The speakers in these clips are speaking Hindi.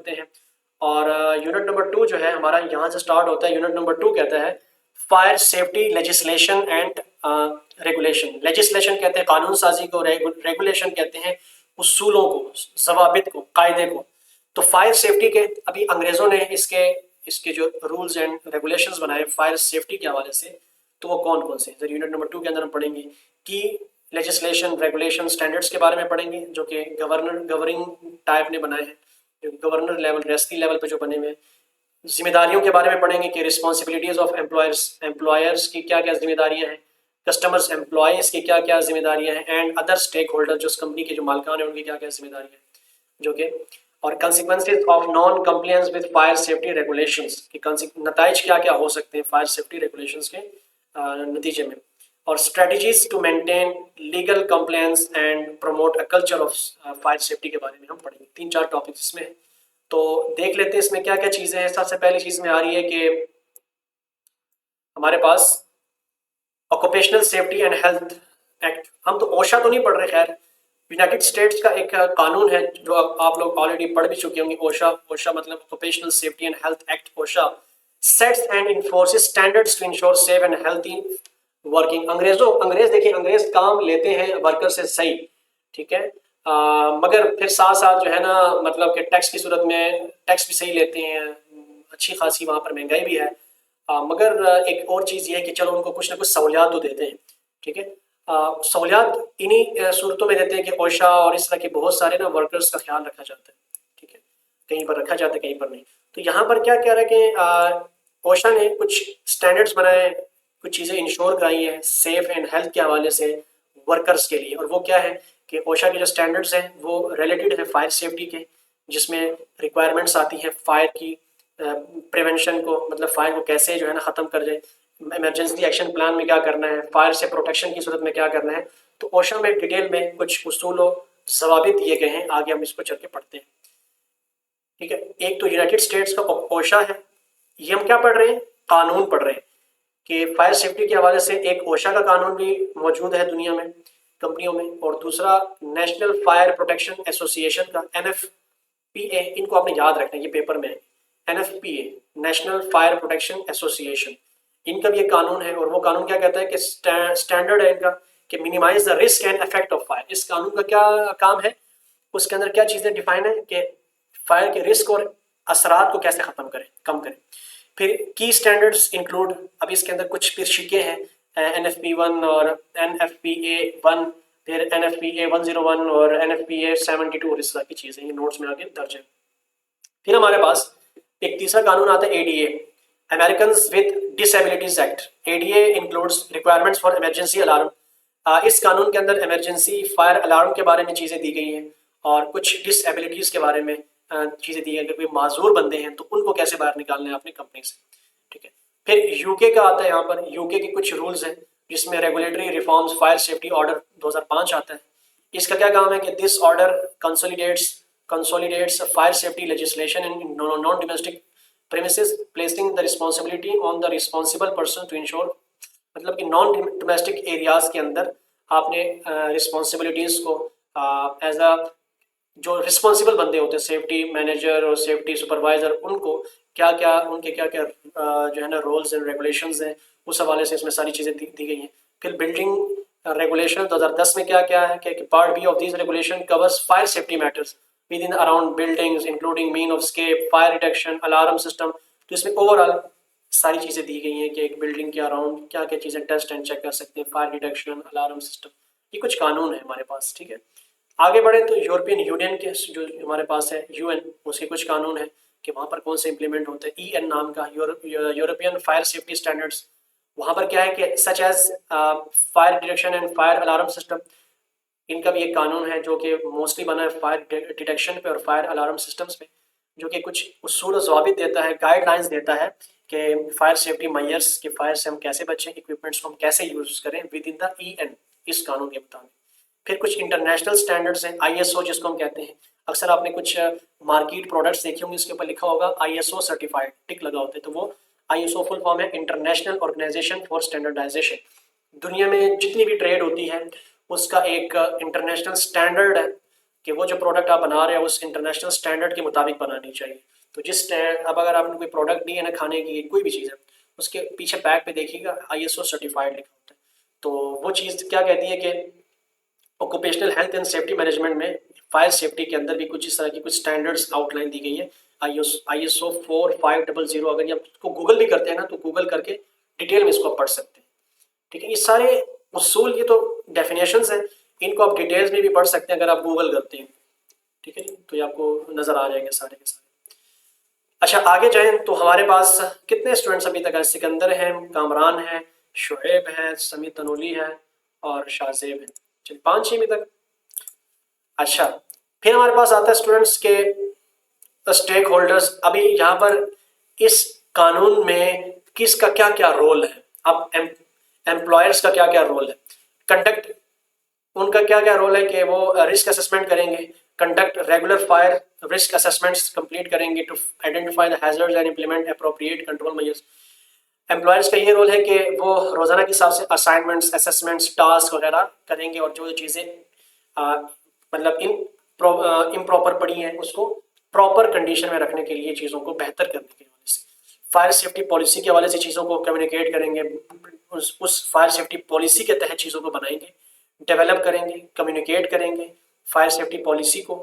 करते हैं। और यूनिट नंबर 2 जो है हमारा यहाँ से स्टार्ट होता है। यूनिट नंबर 2 कहता है fire safety legislation and regulation. Legislation कहते हैं कानून साजी को, रेगुलेशन कहते हैं उसूलों को, जवाबित को, कायदे को। तो फायर सेफ्टी के अभी अंग्रेजों ने इसके इसके जो रूल्स एंड रेगुलेशंस बनाए फायर सेफ्टी के हवाले से, तो वो कौन कौन से हैं यूनिट नंबर 2 के अंदर हम पढ़ेंगे। कि लेजिस्लेशन, रेगुलेशन, स्टैंडर्ड्स के बारे में पढ़ेंगे जो कि गवर्निंग टाइप ने बनाए हैं, जो गवर्नर लेवल, रियासती लेवल पे जो बने हुए हैं। जिम्मेदारियों के बारे में पढ़ेंगे कि रिस्पॉन्सिबिलिटीज ऑफ एम्प्लॉयर्स की क्या क्या जिम्मेदारियां हैं, कस्टमर्स एम्प्लॉयज़ की क्या क्या जिम्मेदारियां हैं, एंड अदर स्टेक होल्डर जो उस कंपनी के जो मालिकान हैं उनकी क्या क्या जिम्मेदारियां हैं जो कि, और consequences of non compliance with fire safety regulations की नताइज क्या क्या हो सकते हैं फायर सेफ्टी रेगुलेशंस के नतीजे में। और strategies to maintain legal compliance and promote a culture of fire safety के बारे में हम पढ़ेंगे। 3-4 टॉपिक्स इसमें हैं, तो देख लेते हैं इसमें क्या क्या चीज़ें हैं। सबसे पहली चीज़ में आ रही है कि हमारे पास occupational safety and health act. हम तो ओशा तो नहीं पढ़ रहे, खैर यूनाइटेड स्टेट्स का एक कानून है जो आप लोग ऑलरेडी पढ़ भी चुके होंगे। ओशा मतलब occupational safety and health act. OSHA sets and enforces standards to ensure safe and healthy working. अंग्रेज देखिए, अंग्रेज काम लेते हैं वर्कर से, सही, ठीक है, मगर फिर साथ साथ जो है ना, मतलब कि टैक्स की सूरत में टैक्स भी सही लेते हैं, अच्छी खासी वहाँ पर महंगाई भी है। मगर एक और चीज़ ये है कि चलो उनको कुछ ना कुछ सहूलियात तो देते हैं, ठीक है। सहूलियात इन्हीं सूरतों में देते हैं कि ओशा और इस तरह के बहुत सारे ना वर्कर्स का ख्याल रखा जाता है, ठीक है, कहीं पर रखा जाता है कहीं पर नहीं। तो यहाँ पर क्या कह रहा है कि ओशा ने कुछ स्टैंडर्ड्स बनाए, कुछ चीज़ें इंश्योर कराई हैं सेफ एंड हेल्थ के हवाले से वर्कर्स के लिए। और वो क्या है कि ओशा के जो स्टैंडर्ड्स हैं वो रिलेटेड है फायर सेफ्टी के, जिसमें रिक्वायरमेंट्स आती हैं फायर की प्रिवेंशन को, मतलब फायर को कैसे जो है ना ख़त्म कर जाए, इमरजेंसी एक्शन प्लान में क्या करना है, फायर से प्रोटेक्शन की सूरत में क्या करना है। तो ओशा में डिटेल में कुछ उसूल और ज़वाबित दिए गए हैं, आगे हम इसको चल के पढ़ते हैं, ठीक है। एक तो यूनाइटेड स्टेट्स का ओशा है, ये हम क्या पढ़ रहे हैं, कानून पढ़ रहे हैं कि फायर सेफ्टी के हवाले से एक ओशा का कानून भी मौजूद है दुनिया में कंपनियों में, और दूसरा नेशनल फायर प्रोटेक्शन एसोसिएशन का NFPA, इनको आपने याद रखना है, ये पेपर में है, NFPA national fire protection association, इनका भी एक कानून है। और वो कानून क्या कहता है कि स्टैंडर्ड है इनका कि minimize the risk and effect of fire. इस कानून का क्या काम है, उसके अंदर क्या चीज़ें डिफाइन है कि फायर के रिस्क और असरात को कैसे ख़त्म करें, कम करें। फिर की स्टैंडर्ड्स इंक्लूड, अब इसके अंदर कुछ फिर शिके हैं, NFP1 और NFPA1, फिर NFPA101 और NFPA72 और इस तरह की चीज़ें ये नोट्स में आगे दर्ज है। फिर हमारे पास एक तीसरा कानून आता है ADA, American with disabilities act. ADA includes requirements for emergency alarm. इस कानून के अंदर इमरजेंसी फायर अलार्म के बारे में चीज़ें दी गई हैं और कुछ डिसेबिलिटीज़ के बारे में चीज़ें दी हैं। अगर कोई माजूर बंदे हैं तो उनको कैसे बाहर निकालना है अपनी कंपनी से, ठीक है। फिर यूके का आता है, यहाँ पर यूके के कुछ रूल्स हैं जिसमें regulatory reforms fire safety order 2005 आता है। इसका क्या काम है कि this order consolidates fire safety legislation in non-domestic premises, placing the responsibility on the responsible person to ensure, मतलब कि नॉन डोमेस्टिक एरियाज के अंदर आपने रिस्पॉन्सिबिलिटीज को एज अ जो रिस्पॉन्सिबल बंदे होते हैं, सेफ्टी मैनेजर और सेफ्टी सुपरवाइजर, उनको क्या क्या उनके क्या क्या जो है ना रोल्स एंड रेगुलेशंस हैं, उस हवाले से इसमें सारी चीज़ें दी गई हैं। फिर बिल्डिंग रेगुलेशन 2010 में क्या क्या है कि part B of this regulation covers fire safety matters within around buildings including mean of escape, fire detection, alarm system. तो इसमें ओवरऑल सारी चीज़ें दी गई हैं कि एक बिल्डिंग के अराउंड क्या क्या चीज़ें टेस्ट एंड चेक कर सकते हैं, फायर डिटेक्शन, अलार्म सिस्टम, ये कुछ कानून है हमारे पास, ठीक है। आगे बढ़े तो यूरोपियन यूनियन के जो हमारे पास है UN, उसके कुछ कानून है कि वहाँ पर कौन से इंप्लीमेंट होते हैं। EN नाम का यूरोपियन फायर सेफ्टी स्टैंडर्ड्स, वहाँ पर क्या है कि such as fire detection and fire alarm system, इनका भी एक कानून है जो कि मोस्टली बना है फायर डिटेक्शन पे और फायर अलार्म सिस्टम्स पे, जो कि कुछ उसूल और ज़वाबित देता है, गाइडलाइंस देता है कि फायर सेफ्टी मैयर्स के फायर से हम कैसे बचें, इक्विपमेंट्स को हम कैसे यूज़ करें विद इन द EN, इस कानून के मुताबिक। फिर कुछ इंटरनेशनल स्टैंडर्ड्स हैं, ISO जिसको हम कहते हैं। अक्सर आपने कुछ मार्केट प्रोडक्ट्स देखे होंगे, इसके ऊपर लिखा होगा ISO सर्टिफाइड, टिक लगा होता है, तो वो ISO फुल फॉर्म है इंटरनेशनल ऑर्गेनाइजेशन फॉर स्टैंडर्डाइजेशन। दुनिया में जितनी भी ट्रेड होती है उसका एक इंटरनेशनल स्टैंडर्ड है कि वो जो प्रोडक्ट आप बना रहे हैं उस इंटरनेशनल स्टैंडर्ड के मुताबिक बनानी चाहिए। तो जिस स्टैंड, अब अगर आपने कोई प्रोडक्ट दी है ना खाने की, कोई भी चीज़ है, उसके पीछे बैग पे देखिएगा ISO सर्टिफाइड लिखा होता है। तो वो चीज़ क्या कहती है कि occupational health and safety management में फायर सेफ्टी के अंदर भी कुछ इस तरह की कुछ स्टैंडर्ड्स आउटलाइन दी गई है। ISO 4500, अगर ये आप इसको गूगल भी करते हैं ना, तो गूगल करके डिटेल में इसको आप पढ़ सकते हैं। ठीक है, ये सारे उसूल, ये तो डेफिनेशंस हैं, इनको आप डिटेल्स में भी पढ़ सकते हैं अगर आप गूगल करते हैं। ठीक है जी, तो ये आपको नज़र आ जाएंगे सारे के सारे। अच्छा, आगे जाएं तो हमारे पास कितने स्टूडेंट्स अभी तक हैं? सिकंदर हैं, कामरान है, शुएब है, समी तनोली है और शाहजेब है। चलिए 5 अभी तक। अच्छा, फिर हमारे पास आता है स्टूडेंट्स के स्टेक होल्डर्स। अभी यहाँ पर इस कानून में किसका क्या क्या रोल है? अब एम्प्लॉयर्स का क्या क्या रोल है? कंडक्ट, उनका क्या क्या रोल है कि वो रिस्क असेसमेंट करेंगे, conduct regular fire risk assessments complete करेंगे to identify the hazards and implement appropriate control measures. Employers का ये रोल है कि वो रोजाना के हिसाब से असाइनमेंट्स, असेसमेंट्स, टास्क वगैरह करेंगे और जो चीज़ें मतलब इम्प्रॉपर पड़ी हैं उसको प्रॉपर कंडीशन में रखने के लिए, चीज़ों को बेहतर करने के हवाले से, फायर सेफ्टी पॉलिसी के हवाले से चीज़ों को कम्युनिकेट करेंगे, उस फायर सेफ्टी पॉलिसी के तहत चीज़ों को बनाएंगे, डेवलप करेंगे, कम्युनिकेट करेंगे फायर सेफ्टी पॉलिसी को।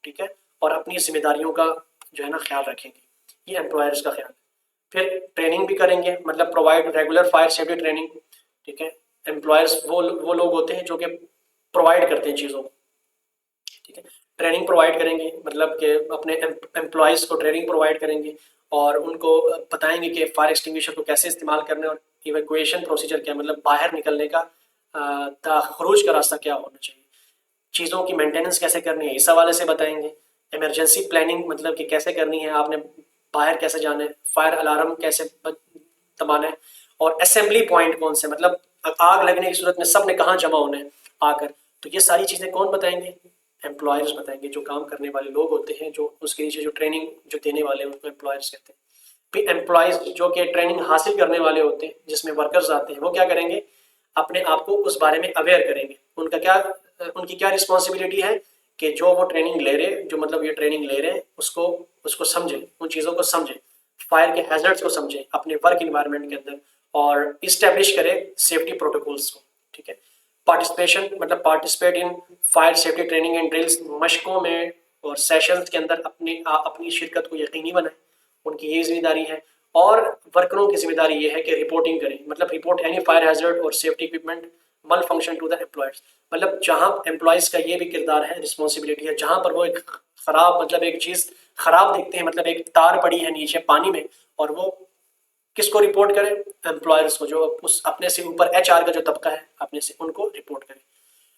ठीक है, और अपनी जिम्मेदारियों का जो है ना ख्याल रखेंगे। ये एम्प्लॉयर्स का ख्याल है। फिर ट्रेनिंग भी करेंगे, मतलब provide regular fire safety training. ठीक है, एम्प्लॉयर्स वो लोग होते हैं जो कि प्रोवाइड करते हैं चीज़ों को। ठीक है, ट्रेनिंग प्रोवाइड करेंगे, मतलब कि अपने एम्प्लॉयज़ को ट्रेनिंग प्रोवाइड करेंगे और उनको बताएंगे कि फायर एक्सटिंग्विशर को कैसे इस्तेमाल करना है और इवैक्यूएशन प्रोसीजर क्या है, मतलब बाहर निकलने का खरूज का रास्ता क्या होना चाहिए, चीज़ों की मेंटेनेंस कैसे करनी है, इस हवाले से बताएंगे। इमरजेंसी प्लानिंग, मतलब कि कैसे करनी है, आपने बाहर कैसे जाना है, फायर अलार्म कैसे दबाना है, और असेंबली पॉइंट कौन से, मतलब आग लगने की सूरत में सब ने कहाँ जमा होना है आकर। तो ये सारी चीज़ें कौन बताएंगे? एम्प्लॉयर्स बताएंगे, जो काम करने वाले लोग होते हैं, जो उसके नीचे जो ट्रेनिंग जो देने वाले हैं उनको एम्प्लॉयर्स कहते हैं। फिर एम्प्लॉयज़ जो कि ट्रेनिंग हासिल करने वाले होते हैं, जिसमें वर्कर्स आते हैं, वो क्या करेंगे? अपने आप को उस बारे में अवेयर करेंगे। उनकी क्या रिस्पॉन्सिबिलिटी है कि जो वो ट्रेनिंग ले रहे, जो मतलब ये ट्रेनिंग ले रहे हैं, उसको समझें, उन चीज़ों को समझें, फायर के हैजर्ड्स को समझें अपने वर्क इन्वायरमेंट के अंदर, और इस्टेब्लिश करें सेफ्टी प्रोटोकॉल्स को। ठीक है, पार्टिसिपेशन, मतलब participate in fire safety training and drills, मशकों में और सेशंस के अंदर अपनी शिरकत को यकीनी बनाएं, उनकी ये जिम्मेदारी है। और वर्करों की जिम्मेदारी ये है कि रिपोर्टिंग करें, मतलब रिपोर्ट एनी फायर हैजर्ड और सेफ्टी इक्विपमेंट मल फंक्शन टू द एम्प्लॉयर्स। मतलब जहां एम्प्लॉयज़ का ये भी किरदार है, रिस्पॉन्सिबिलिटी है, जहां पर वो एक खराब, मतलब एक चीज़ खराब देखते हैं, मतलब एक तार पड़ी है नीचे पानी में, और वो किसको रिपोर्ट करें? एम्प्लॉयर्स को, जो उस अपने से ऊपर HR का जो तबका है अपने से, उनको रिपोर्ट करें।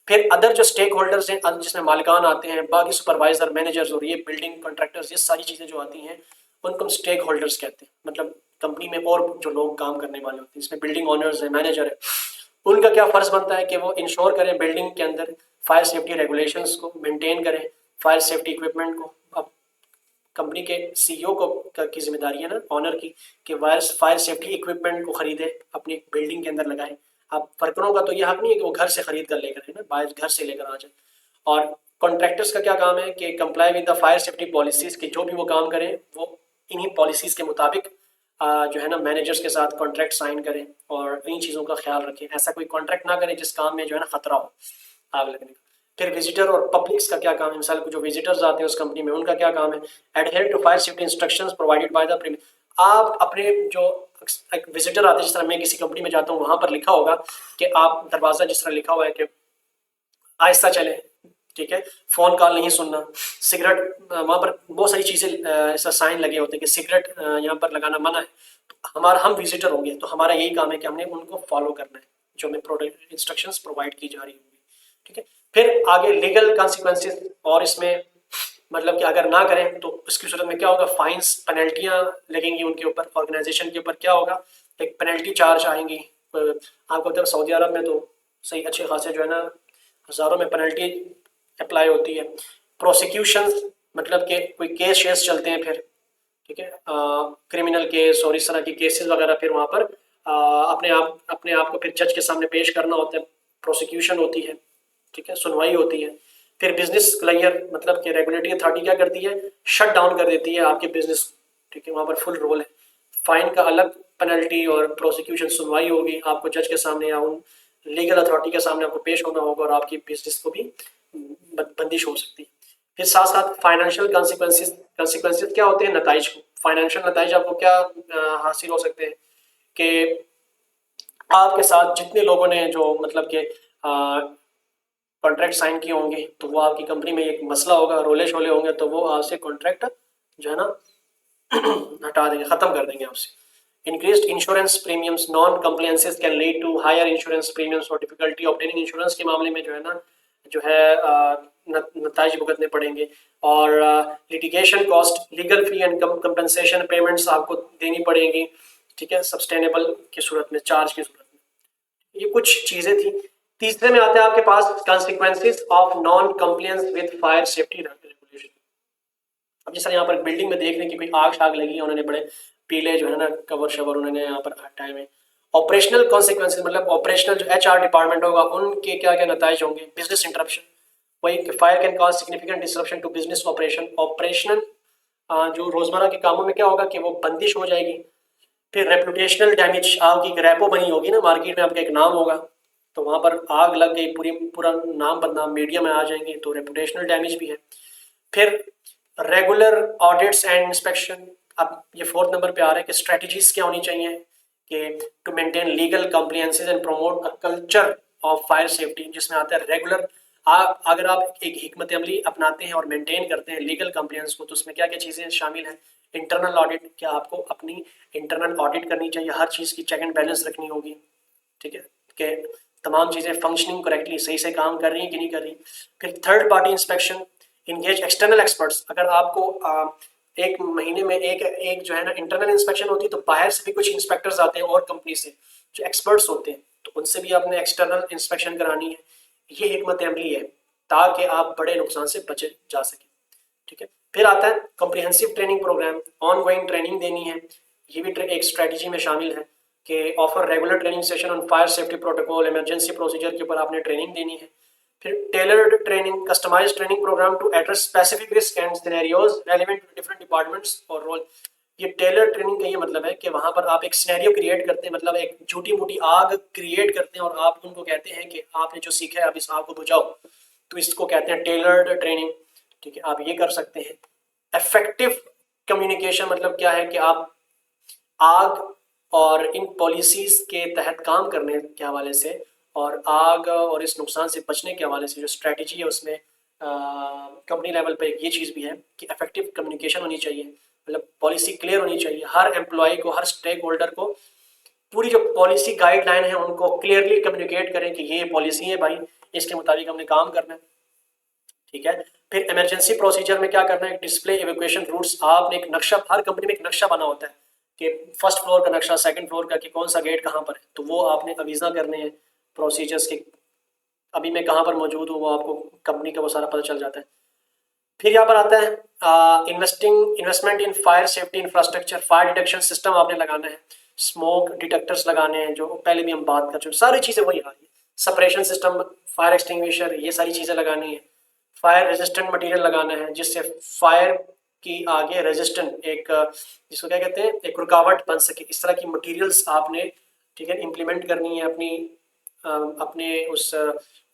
फिर अदर जो स्टेक होल्डर्स हैं, जिसमें मालिकान आते हैं, बाकी सुपरवाइजर, मैनेजर्स और ये बिल्डिंग कॉन्ट्रैक्टर्स, ये सारी चीज़ें जो आती हैं उनको हम स्टेक होल्डर्स कहते हैं। मतलब कंपनी में और जो लोग काम करने वाले होते हैं, इसमें बिल्डिंग ओनर्स हैं, मैनेजर है, उनका क्या फ़र्ज़ बनता है कि वो इंश्योर करें बिल्डिंग के अंदर फायर सेफ्टी रेगुलेशंस को मेंटेन करें, फायर सेफ्टी इक्विपमेंट को। अब कंपनी के CEO की जिम्मेदारी है ना, ऑनर की, कि फायर सेफ्टी इक्विपमेंट को खरीदे, अपनी बिल्डिंग के अंदर लगाए। अब वर्करों का तो ये हक नहीं है कि वो घर से खरीद कर लेकर आए ना, बाहर घर से लेकर आ जाए। और कॉन्ट्रैक्टर्स का क्या काम है कि comply with the fire safety policies, के जो भी वो काम करें वो इन्हीं पॉलिसीज़ के मुताबिक जो है ना मैनेजर्स के साथ कॉन्ट्रैक्ट साइन करें और इन चीज़ों का ख्याल रखें। ऐसा कोई कॉन्ट्रैक्ट ना करें जिस काम में जो है ना खतरा हो आग लगने का। फिर विजिटर और पब्लिक्स का क्या काम है? मिसाल को जो विजिटर्स आते हैं उस कंपनी में, उनका क्या काम है? Adhere to fire safety instructions provided by the premise. आप अपने जो एक विजिटर आते हैं, जिस तरह मैं किसी कंपनी में जाता हूँ, वहां पर लिखा होगा कि आप दरवाजा, जिस तरह लिखा हुआ है कि आहिस्ता चले, ठीक है, फोन कॉल नहीं सुनना, सिगरेट, वहां पर बहुत सारी चीजें ऐसा साइन लगे होते हैं कि सिगरेट यहाँ पर लगाना मना है। तो हम विजिटर होंगे तो हमारा यही काम है कि हमने उनको फॉलो करना है, जो हमें प्रोडक्ट इंस्ट्रक्शंस प्रोवाइड की जा रही होंगी। ठीक है, फिर आगे लीगल कॉन्सिक्वेंसेस, और इसमें मतलब कि अगर ना करें तो उसकी सूरत में क्या होगा? फाइन्स, पेनल्टियां लगेंगी उनके ऊपर, ऑर्गेनाइजेशन के ऊपर क्या होगा? एक पेनल्टी चार्ज आएंगी। आपको पता है सऊदी अरब में तो सही अच्छे खासे जो है ना हज़ारों में पेनल्टी अप्लाई होती है। प्रोसिक्यूशन, मतलब कि कोई केस शेस चलते हैं फिर, ठीक है, क्रिमिनल केस और इस तरह की केसेस वगैरह, फिर वहाँ पर अपने आप को फिर जज के सामने पेश करना होता है, प्रोसिक्यूशन होती है, ठीक है, सुनवाई होती है। फिर बिजनेस क्लियर मतलब कि रेगुलेटरी अथॉरिटी क्या करती है, शट डाउन कर देती है आपके बिजनेस को, ठीक है, वहाँ पर फुल रोल है। फाइन का अलग पेनल्टी और प्रोसिक्यूशन सुनवाई होगी, आपको जज के सामने या उन लीगल अथॉरिटी के सामने आपको पेश होना होगा और आपकी बिजनेस को भी बंदिश हो सकती है। फिर साथ साथ फाइनेंशियल कंसिक्वेंसेस क्या होते हैं, नताइज को, फाइनेंशियल नताइज आपको क्या हासिल हो सकते हैं कि आपके साथ जितने लोगों ने जो मतलब कि कॉन्ट्रैक्ट साइन किए होंगे तो वो आपकी कंपनी में एक मसला होगा, रोले शोले होंगे, तो वो आपसे कॉन्ट्रैक्ट जो है ना हटा देंगे, ख़त्म कर देंगे आपसे। Increased insurance premiums, non compliances can lead to higher insurance premiums और डिफिकल्टी ऑब्टेनिंग इंश्योरेंस के मामले में जो है ना जो है नताइज भुगतने पड़ेंगे। और litigation cost, legal fee and compensation payments आपको देनी पड़ेंगी, ठीक है, सस्टेनेबल की सूरत में, चार्ज की सूरत में। ये कुछ चीज़ें थी। तीसरे में आते हैं आपके पास consequences of non compliance with fire safety regulation. अब जैसे यहाँ पर बिल्डिंग में देख रहे हैं कि कोई आग शाग लगी है, उन्होंने बड़े पीले जो है ना कवर शवर उन्होंने यहाँ पर हटाए हुए। ऑपरेशनल कॉन्सिक्वेंसेज मतलब ऑपरेशनल जो HR डिपार्टमेंट होगा उनके क्या क्या नताइज होंगे, बिजनेस इंटरप्शन, वही fire can cause significant disruption to business operation, operational जो रोजमर्रा के कामों में क्या होगा कि वो बंदिश हो जाएगी। फिर रेपुटेशनल डैमेज, आपकी एक रेपो बनी होगी ना मार्केट में, आपका एक नाम होगा, तो वहाँ पर आग लग गई, पूरा नाम बदनाम मीडिया में आ जाएंगे, तो रेपुटेशनल डैमेज भी है। फिर रेगुलर ऑडिट्स एंड इंस्पेक्शन, अब ये फोर्थ नंबर पे आ रहा है कि स्ट्रेटजीज क्या होनी चाहिए कि to maintain legal compliances and promote a culture of fire safety, जिसमें आता है रेगुलर, आप अगर आप एक हिकमत अमली अपनाते हैं और मेंटेन करते हैं लीगल कंप्लायंस को, तो उसमें क्या क्या चीज़ें शामिल हैं। इंटरनल ऑडिट, क्या आपको अपनी इंटरनल ऑडिट करनी चाहिए, हर चीज़ की चेक एंड बैलेंस रखनी होगी, ठीक है, कि तमाम चीज़ें फंक्शनिंग करेक्टली सही से काम कर रही हैं कि नहीं कर रही। फिर third party inspection, engage external experts, अगर आपको एक महीने में एक जो है ना इंटरनल इंस्पेक्शन होती है, तो बाहर से भी कुछ इंस्पेक्टर्स आते हैं और कंपनी से जो एक्सपर्ट्स होते हैं, तो उनसे भी आपने एक्सटर्नल इंस्पेक्शन करानी है। ये हिकमत अमली है ताकि आप बड़े नुकसान से बचे जा सके, ठीक है। फिर आता है comprehensive training program, ongoing training देनी है, ये भी एक स्ट्रेटजी में शामिल है कि offer regular training session on fire safety protocol, emergency procedure के ऊपर आपने ट्रेनिंग देनी है। फिर tailored training, customized training program to address specific risk and scenarios relevant to different departments और रोल। ये टेलर ट्रेनिंग का ये मतलब है कि वहां पर आप एक सिनेरियो क्रिएट करते हैं, मतलब एक झूठी मोटी आग क्रिएट करते हैं और आप उनको कहते हैं कि आपने जो सीखा है आप इस आग को बुझाओ, तो इसको कहते हैं टेलर्ड ट्रेनिंग, ठीक है, आप ये कर सकते हैं। इफेक्टिव कम्युनिकेशन मतलब क्या है कि आप आग और इन पॉलिसीज के तहत काम करने के हवाले से और आग और इस नुकसान से बचने के हवाले से जो स्ट्रेटजी है उसमें कंपनी लेवल पे ये चीज़ भी है कि इफेक्टिव कम्युनिकेशन होनी चाहिए, मतलब पॉलिसी क्लियर होनी चाहिए, हर एम्प्लॉय को, हर स्टेक होल्डर को पूरी जो पॉलिसी गाइडलाइन है उनको क्लियरली कम्युनिकेट करें कि ये पॉलिसी है भाई, इसके मुताबिक हमने काम करना है, ठीक है। फिर इमरजेंसी प्रोसीजर में क्या करना है, डिस्प्ले इवैक्यूएशन रूट्स, आपने एक नक्शा, हर कंपनी में एक नक्शा बना होता है कि फर्स्ट फ्लोर का नक्शा, सेकंड फ्लोर का कि कौन सा गेट कहाँ पर है, तो वो आपने अवीज़ा करने हैं प्रोसीजर्स के, अभी मैं कहाँ पर मौजूद हूँ वो आपको कंपनी का वो सारा पता चल जाता है। फिर यहाँ पर आता है इन्वेस्टमेंट इन fire safety infrastructure, fire detection system आपने लगाना है, स्मोक डिटेक्टर्स लगाने हैं जो पहले भी हम बात कर चुके, सारी चीज़ें वही आ रही है, सेपरेशन सिस्टम, फायर एक्सटिंग्विशर, ये सारी चीज़ें लगानी है। फायर रेजिस्टेंट मटेरियल लगाना है जिससे फायर की आगे रेजिस्टेंट एक जिसको क्या कहते हैं एक रुकावट बन सके, इस तरह की मटेरियल्स आपने, ठीक है, इम्प्लीमेंट करनी है अपनी अपने उस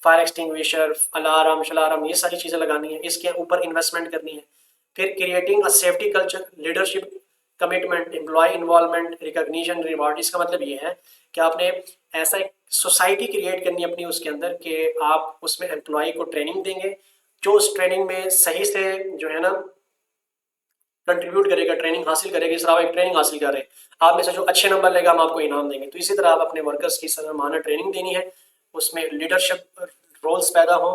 फायर एक्सटिंग्विशर, अलार्म शलार्म, ये सारी चीज़ें लगानी है, इसके ऊपर इन्वेस्टमेंट करनी है। फिर creating a safety culture, leadership, commitment, employ involvement, recognition, reward, इसका मतलब ये है कि आपने ऐसा एक सोसाइटी क्रिएट करनी है अपनी उसके अंदर कि आप उसमें एम्प्लॉय को ट्रेनिंग देंगे, जो उस ट्रेनिंग में सही से जो है ना कंट्रीब्यूट करेगा, ट्रेनिंग हासिल करेगा, इस तरह एक ट्रेनिंग हासिल कर रहे हैं, आप में से जो अच्छे नंबर लेगा हम आपको इनाम देंगे, तो इसी तरह आप अपने वर्कर्स की सरमाना ट्रेनिंग देनी है, उसमें लीडरशिप रोल्स पैदा हो,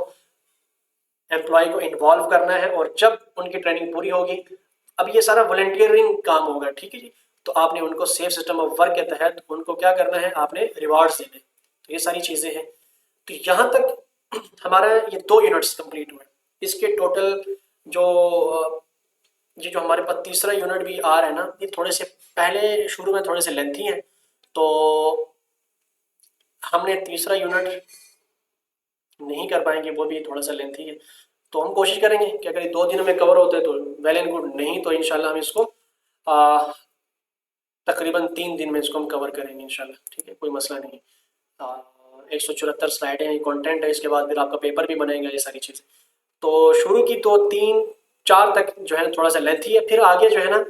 एम्प्लॉय को इन्वॉल्व करना है, और जब उनकी ट्रेनिंग पूरी होगी, अब ये सारा वॉलंटियरिंग काम होगा, ठीक है जी, तो आपने उनको सेफ सिस्टम ऑफ वर्क के तहत उनको क्या करना है, आपने रिवार्ड्स देने, तो ये सारी चीज़ें हैं। तो यहाँ तक हमारा ये 2 यूनिट्स कंप्लीट हुए, इसके टोटल जो ये जो हमारे पास तीसरा यूनिट भी आ रहा है ना, ये थोड़े से पहले शुरू में थोड़े से लेंथी हैं, तो हमने तीसरा यूनिट नहीं कर पाएंगे, वो भी थोड़ा सा लेंथी है, तो हम कोशिश करेंगे कि अगर ये 2 दिनों में कवर होते हैं तो वेल एंड गुड, नहीं तो इंशाल्लाह हम इसको तकरीबन 3 दिन में इसको हम कवर करेंगे इंशाल्लाह, ठीक है, कोई मसला नहीं। 174 स्लाइडें हैं, कंटेंट है, इसके बाद फिर आपका पेपर भी बनेगा, ये सारी चीज़ें। तो शुरू की तो 3-4 तक जो है थोड़ा सा लेंथी है, फिर आगे जो है ना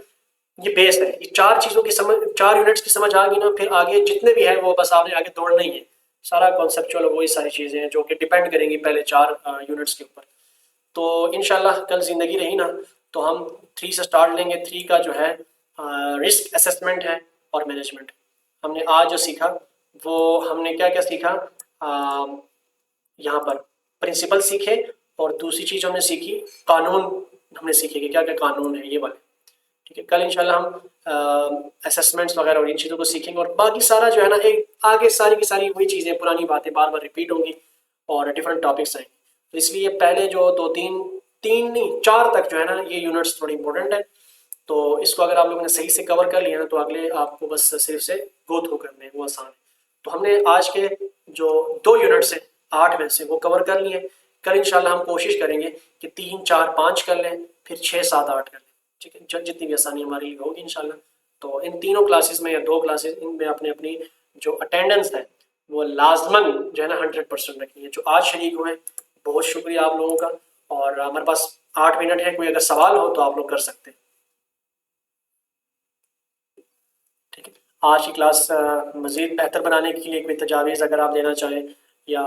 ये बेस है, ये 4 चीज़ों की समझ, 4 यूनिट्स की समझ आ गई ना, फिर आगे जितने भी है वो बस आपने आगे दौड़ना ही है, सारा कॉन्सेप्चुअल वही सारी चीज़ें हैं जो कि डिपेंड करेंगी पहले 4 यूनिट्स के ऊपर। तो इंशाल्लाह कल ज़िंदगी रही ना तो हम 3 से स्टार्ट लेंगे। 3 का जो है रिस्क असेसमेंट है और मैनेजमेंट। हमने आज जो सीखा वो हमने क्या क्या सीखा, यहाँ पर प्रिंसिपल सीखे, और दूसरी चीज़ हमने सीखी कानून, हमने सीखे कि क्या क्या कानून है ये वाले, ठीक है। कल इंशाल्लाह हम असेसमेंट्स वगैरह और इन चीज़ों को सीखेंगे, और बाकी सारा जो है ना एक आगे सारी की सारी वही चीज़ें, पुरानी बातें बार बार रिपीट होंगी और डिफरेंट टॉपिक्स आएंगे। तो इसलिए पहले जो 2-3, 3 नहीं 4 तक जो है ना ये यूनिट्स थोड़ी इंपॉर्टेंट है। तो इसको अगर आप लोगों ने सही से कवर कर लिया ना तो अगले आपको बस सिर्फ से गो थ्रू करने हैं, वो आसान है। तो हमने आज के जो 2 यूनिट्स हैं 8 में से वो कवर कर लिए। कल इंशाल्लाह हम कोशिश करेंगे कि 3, 4, 5 कर लें, फिर 6, 7, 8 कर लें, ठीक है, जितनी भी आसानी हमारे लिए होगी इंशाल्लाह। तो इन तीनों क्लासेस में या 2 क्लासेस इनमें अपने अपनी जो अटेंडेंस है वो लाजमन जो है ना 100% रखनी है। जो आज शरीक हुए बहुत शुक्रिया आप लोगों का, और हमारे पास 8 मिनट है, कोई अगर सवाल हो तो आप लोग कर सकते हैं, ठीक है। आज की क्लास मज़ीद बेहतर बनाने के लिए कोई तजावीज़ अगर आप देना चाहें, या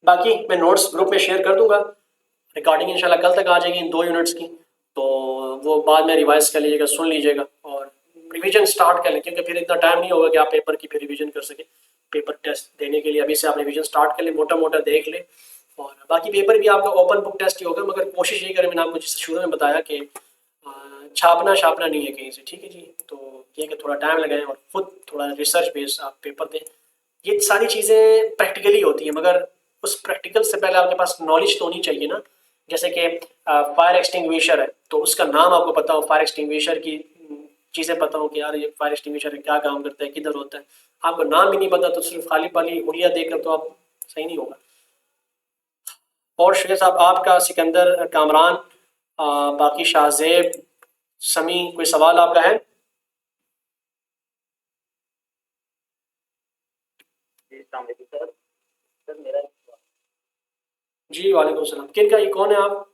बाकी मैं नोट्स ग्रुप में शेयर कर दूंगा। रिकॉर्डिंग इंशाल्लाह कल तक आ जाएगी इन 2 यूनिट्स की, तो वो बाद में रिवाइज कर लीजिएगा, सुन लीजिएगा और रिवीजन स्टार्ट कर लें, क्योंकि फिर इतना टाइम नहीं होगा कि आप पेपर की फिर रिवीजन कर सकें। पेपर टेस्ट देने के लिए अभी से आप रिवीजन स्टार्ट कर लें, मोटा मोटा देख लें, और बाकी पेपर भी आपका ओपन बुक टेस्ट ही होगा, मगर कोशिश ये करें, मैंने आपको जिस शुरू में बताया कि छापना नहीं है कहीं से, ठीक है जी। तो ये कि थोड़ा टाइम लगाएं और खुद थोड़ा रिसर्च बेस्ड आप पेपर दें। ये सारी चीज़ें प्रैक्टिकली होती हैं, मगर उस प्रैक्टिकल से पहले आपके पास नॉलेज तो होनी चाहिए ना। जैसे कि फायर एक्सटिंग्विशर है तो उसका नाम आपको पता हो, फायर एक्सटिंग्विशर की चीज़ें पता हो कि यार ये फायर एक्सटिंग्विशर क्या काम करता है, किधर होता है। आपको नाम भी नहीं पता तो सिर्फ खाली पाली हुलिया देखकर तो आप सही नहीं होगा। और शेख साहब आपका, सिकंदर, कामरान, बाकी शाहजेब, समी, कोई सवाल आपका है? जी सर। सर मेरा जी वालेकुम सलाम। किन का, ये कौन है आप?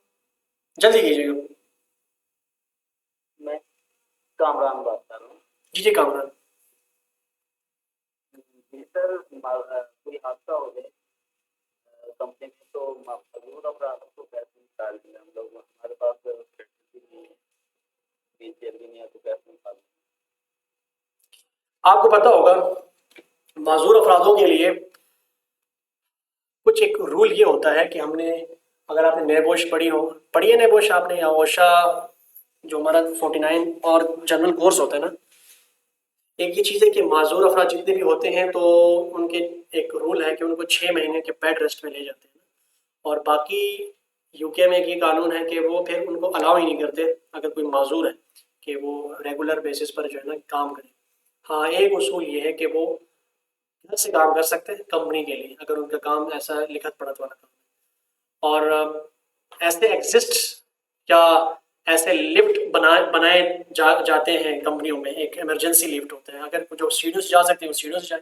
जल्दी कीजिएगा। मैं कामरान बात कर रहा हूँ। जी जी कामरान। जी सर, कोई हादसा हो जाए कंपनी में तो मजदूर अपराधों को कैसे निकाल दें हम लोग, हमारे पास फैसिलिटी नहीं है, पीसीआर भी नहीं है, तो कैसे निकाल दें? आपको पता होगा माजूर अफरादों के लिए कुछ एक रूल ये होता है कि हमने, अगर आपने नेबोश पढ़ी है नेबोश आपने, या ओशा जो हमारा 49 और जनरल कोर्स होता है ना, एक ये चीज़ है कि माजूर अफराद जितने भी होते हैं तो उनके एक रूल है कि उनको 6 महीने के बेड रेस्ट में ले जाते हैं, और बाकी यूके में एक ये कानून है कि वो फिर उनको अलाउ ही नहीं करते अगर कोई माजूर है कि वो रेगुलर बेसिस पर जो है ना काम करे। हाँ, एक उसूल ये है कि वो घर से काम कर सकते हैं कंपनी के लिए, अगर उनका काम ऐसा लिखत पढ़त वाला काम। और ऐसे एग्जिस्ट या ऐसे लिफ्ट बनाए जाते हैं कंपनियों में। एक इमरजेंसी लिफ्ट होता है, अगर जो सीढ़ियों से जा सकते हैं वो सीढ़ियों से जाए,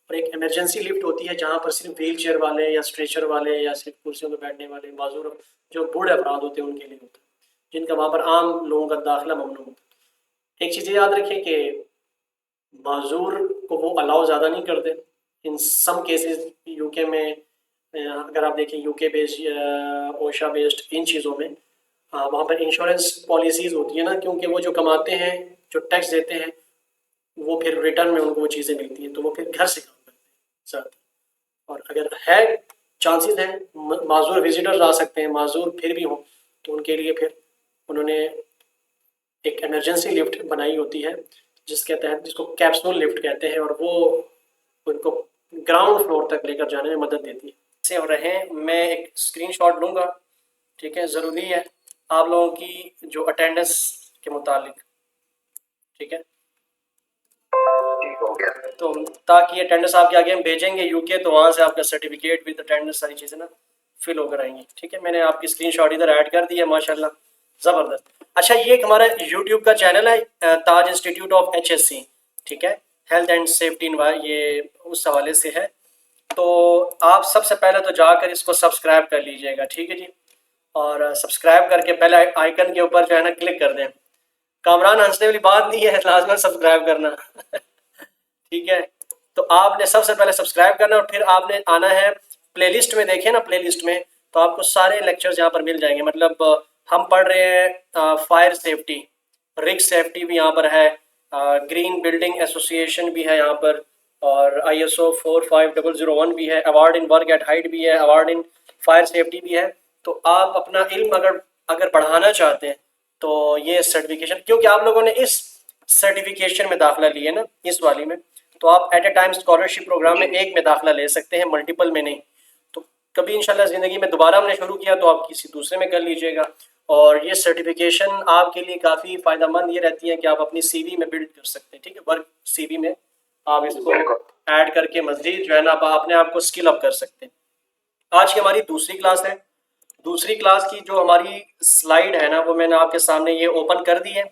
और एक इमरजेंसी लिफ्ट होती है जहाँ पर सिर्फ व्हील चेयर वाले या स्ट्रेचर वाले या सिर्फ कुर्सियों पर बैठने वाले माजूर जो बूढ़े अफराद होते हैं उनके लिए होता है, जिनका वहाँ पर आम लोगों का दाखिला ममनू होता है। एक चीज़ याद रखें कि माजूर को वो अलाउ ज़्यादा नहीं करते इन सम केसेस यूके में। अगर आप देखें यूके बेस्ड, ओशा बेस्ड इन चीज़ों में, वहाँ पर इंश्योरेंस पॉलिसीज़ होती है ना, क्योंकि वो जो कमाते हैं, जो टैक्स देते हैं, वो फिर रिटर्न में उनको वो चीज़ें मिलती हैं, तो वो फिर घर से काम करते हैं ज़्यादा। और अगर है चांसेस हैं माजूर विजिटर्स आ सकते हैं, माजूर फिर भी हों तो उनके लिए फिर उन्होंने एक इमरजेंसी लिफ्ट बनाई होती है जिसके तहत, जिसको कैप्सूल लिफ्ट कहते हैं, और वो उनको ग्राउंड फ्लोर तक लेकर जाने में मदद देती है। ऐसे हो रहे हैं, मैं एक स्क्रीनशॉट लूँगा, ठीक है, ज़रूरी है आप लोगों की जो अटेंडेंस के मुतालिक, ठीक है। ठीक हो गया। तो ताकि अटेंडेंस आपके आगे हम भेजेंगे यूके, तो वहाँ से आपका सर्टिफिकेट विद अटेंडेंस सारी चीज़ें ना फिल होकर आएंगी। ठीक है, मैंने आपकी स्क्रीनशॉट इधर ऐड कर दी है, माशाल्लाह ज़बरदस्त। अच्छा, ये एक हमारा यूट्यूब का चैनल है, ताज इंस्टीट्यूट ऑफ HSC। ठीक है, हेल्थ एंड सेफ्टी ये उस हवाले से है। तो आप सबसे पहले तो जाकर इसको सब्सक्राइब कर लीजिएगा। ठीक है जी, और सब्सक्राइब करके पहले आइकन के ऊपर जो है ना क्लिक कर दें। कामरान, हंसने वाली बात नहीं है, लाजमन सब्सक्राइब करना। ठीक है, तो आपने सबसे पहले सब्सक्राइब करना और फिर आपने आना है प्लेलिस्ट में। देखिए ना प्लेलिस्ट में, तो आपको सारे लेक्चर्स यहाँ पर मिल जाएंगे। मतलब हम पढ़ रहे हैं फायर सेफ्टी, रिग सेफ्टी भी यहाँ पर है, ग्रीन बिल्डिंग एसोसिएशन भी है यहाँ पर, और ISO 45001 भी है, award in work at height भी है, अवार्ड इन फायर सेफ्टी भी है। तो आप अपना इल्म अगर अगर बढ़ाना चाहते हैं तो ये सर्टिफिकेशन, क्योंकि आप लोगों ने इस सर्टिफिकेशन में दाखिला लिया ना, इस वाली में, तो आप at a time scholarship program में एक में दाखिला ले सकते हैं, मल्टीपल में नहीं। तो कभी इंशाल्लाह ज़िंदगी में दोबारा हमने शुरू किया तो आप किसी दूसरे में कर लीजिएगा। और ये सर्टिफिकेशन आपके लिए काफ़ी फ़ायदेमंद ये रहती है कि आप अपनी CV में बिल्ड कर सकते हैं। ठीक है, वर्क CV में आप इसको ऐड करके मज़ीद जो है ना आप अपने आप को स्किल अप कर सकते हैं। आज की हमारी दूसरी क्लास है। दूसरी क्लास की जो हमारी स्लाइड है ना, वो मैंने आपके सामने ये ओपन कर दी है।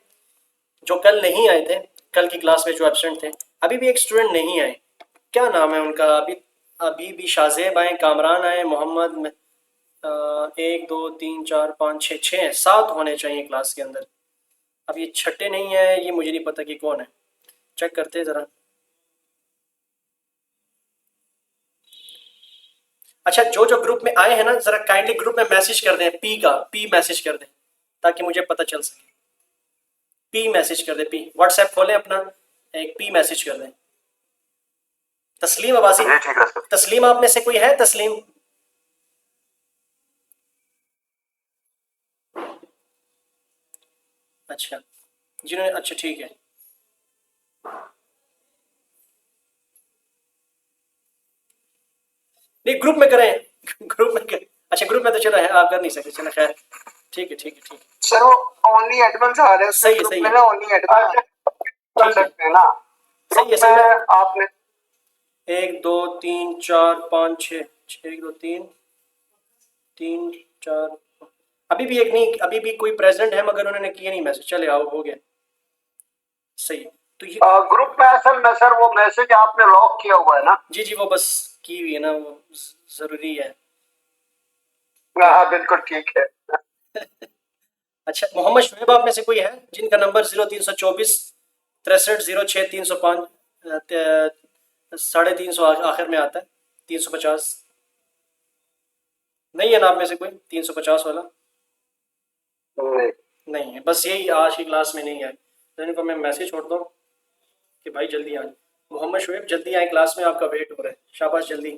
जो कल नहीं आए थे, कल की क्लास में जो एब्सेंट थे, अभी भी एक स्टूडेंट नहीं आए। क्या नाम है उनका? अभी भी शाहजेब आए, कामरान आए, मोहम्मद, 1 2 3 4 5 6 7 होने चाहिए क्लास के अंदर। अब ये छठे नहीं है, ये मुझे नहीं पता कि कौन है। चेक करते हैं ज़रा। अच्छा, जो जो ग्रुप में आए हैं ना, ज़रा काइंडली ग्रुप में मैसेज कर दें, पी मैसेज कर दें ताकि मुझे पता चल सके। पी मैसेज कर दें, पी व्हाट्सएप खोलें अपना, एक पी मैसेज कर दें। तस्लीम अब्बासी, ठीक है सर। तस्लीम आप में से कोई है? तस्लीम, अच्छा जिन्होंने, अच्छा ठीक है। नहीं, ग्रुप में करें। ग्रुप में करें। अच्छा, ग्रुप में तो चलो है, आप कर नहीं सकते, चलो खैर, ठीक है ठीक है ठीक है। सर वो ओनली एडमिन आ रहे हैं, सही है सही है, ना ओनली एडमिन कर सकते हैं ना। सही है सही है। आपने 1 2 3 4 5 6, 1 2 3 3 4, अभी भी एक नहीं, अभी भी कोई प्रेजेंट है मगर उन्होंने किया नहीं मैसेज। चले आओ, हो गया, सही है। तो ये ग्रुप में असल में सर वो मैसेज आपने लॉक किया हुआ है ना? जी जी, वो बस की हुई है ना, वो ज़रूरी है। हाँ बिल्कुल ठीक है। अच्छा, मोहम्मद शुएब आप में से कोई है जिनका नंबर 0324 63 06305 350 आखिर में आता है, 350? नहीं है ना आप में से कोई 350 वाला? नहीं। नहीं है, बस यही आज की क्लास में नहीं आए, तो इनको मैं मैसेज छोड़ता हूँ कि भाई जल्दी आए। मोहम्मद शुएब जल्दी आए, क्लास में आपका वेट हो रहा है, शाबाश जल्दी।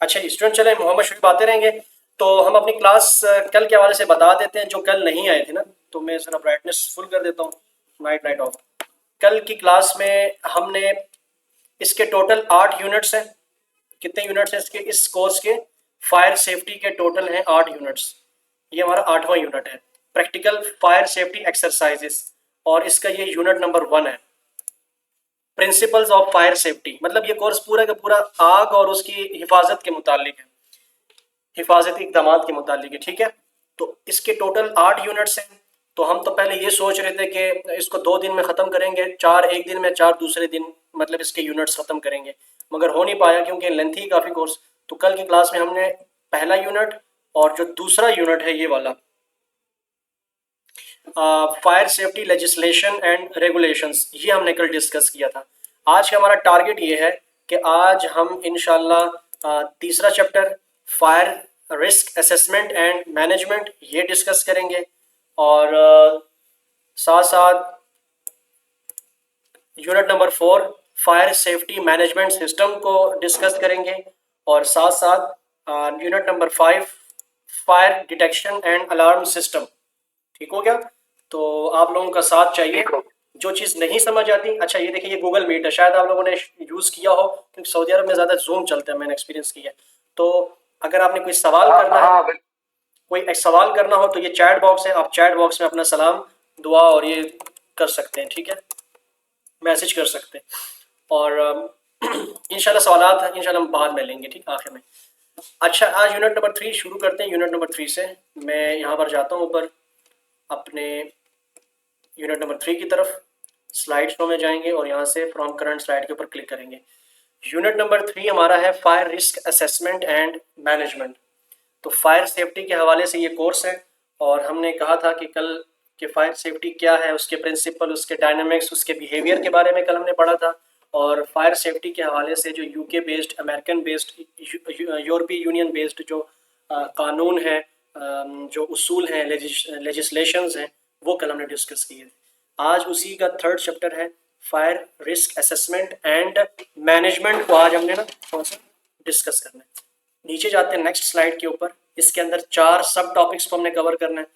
अच्छा स्टूडेंट, चले मोहम्मद शुएब आते रहेंगे। तो हम अपनी क्लास कल के हवाले से बता देते हैं, जो कल नहीं आए थे ना, तो मैं ज़रा ब्राइटनेस फुल कर देता हूँ, नाइट ऑफ। कल की क्लास में हमने इसके टोटल 8 यूनिट्स हैं। कितने यूनिट्स हैं इसके, इस कोर्स के? फायर सेफ्टी के टोटल हैं 8 यूनिट्स। ये हमारा 8वां यूनिट है, प्रैक्टिकल फायर सेफ्टी एक्सरसाइजेस, और इसका ये यूनिट नंबर 1 है, प्रिंसिपल्स ऑफ फायर सेफ्टी। मतलब ये कोर्स पूरा का पूरा आग और उसकी हिफाजत के मुतालिक है, हिफाजती इकदाम के मुतालिक है। ठीक है, तो इसके टोटल 8 यूनिट्स हैं। तो हम तो पहले ये सोच रहे थे कि इसको 2 दिन में ख़त्म करेंगे, 4 एक दिन में, 4 दूसरे दिन, मतलब इसके यूनिट्स ख़त्म करेंगे, मगर हो नहीं पाया क्योंकि लेंथी काफ़ी कोर्स। तो कल की क्लास में हमने पहला यूनिट और जो दूसरा यूनिट है ये वाला, fire safety legislation and regulations, ये हमने कल डिस्कस किया था। आज का हमारा टारगेट ये है कि आज हम इंशाल्लाह तीसरा chapter fire risk assessment and management ये डिस्कस करेंगे, और साथ साथ unit number 4 fire safety management system को डिस्कस करेंगे, और साथ साथ unit number 5 fire detection and alarm system. ठीक हो गया? तो आप लोगों का साथ चाहिए, जो चीज़ नहीं समझ आती। अच्छा ये देखिए, ये गूगल मीट है, शायद आप लोगों ने यूज़ किया हो क्योंकि सऊदी अरब में ज़्यादा जूम चलता है, मैंने एक्सपीरियंस किया है। तो अगर आपने कोई सवाल करना है, कोई एक सवाल करना हो तो ये चैट बॉक्स है, आप चैट बॉक्स में अपना सलाम दुआ और ये कर सकते हैं, ठीक है, मैसेज कर सकते हैं। और इंशाल्लाह सवालात इंशाल्लाह हम बाद में लेंगे, ठीक, आखिर में। अच्छा, आज यूनिट नंबर 3 शुरू करते हैं। यूनिट नंबर 3 से मैं यहाँ पर जाता हूँ ऊपर अपने यूनिट नंबर 3 की तरफ, स्लाइड शो में जाएंगे और यहाँ से फ्रॉम करंट स्लाइड के ऊपर क्लिक करेंगे। यूनिट नंबर 3 हमारा है fire risk assessment and management. तो फायर सेफ्टी के हवाले से ये कोर्स है और हमने कहा था कि कल कि फायर सेफ्टी क्या है, उसके प्रिंसिपल, उसके डायनामिक्स, उसके बिहेवियर के बारे में कल हमने पढ़ा था। और फायर सेफ्टी के हवाले से जो यूके बेस्ड, अमेरिकन बेस्ड, यूरोपीय यूनियन बेस्ड जो कानून है, जो उसूल हैं, लेजिस्लेशंस हैं, वो कल हमने डिस्कस किए थे। आज उसी का थर्ड चैप्टर है fire risk assessment and management को आज हमने ना थोड़ा सा डिस्कस करना है। नीचे जाते हैं नेक्स्ट स्लाइड के ऊपर। इसके अंदर 4 सब टॉपिक्स को हमने कवर करना है,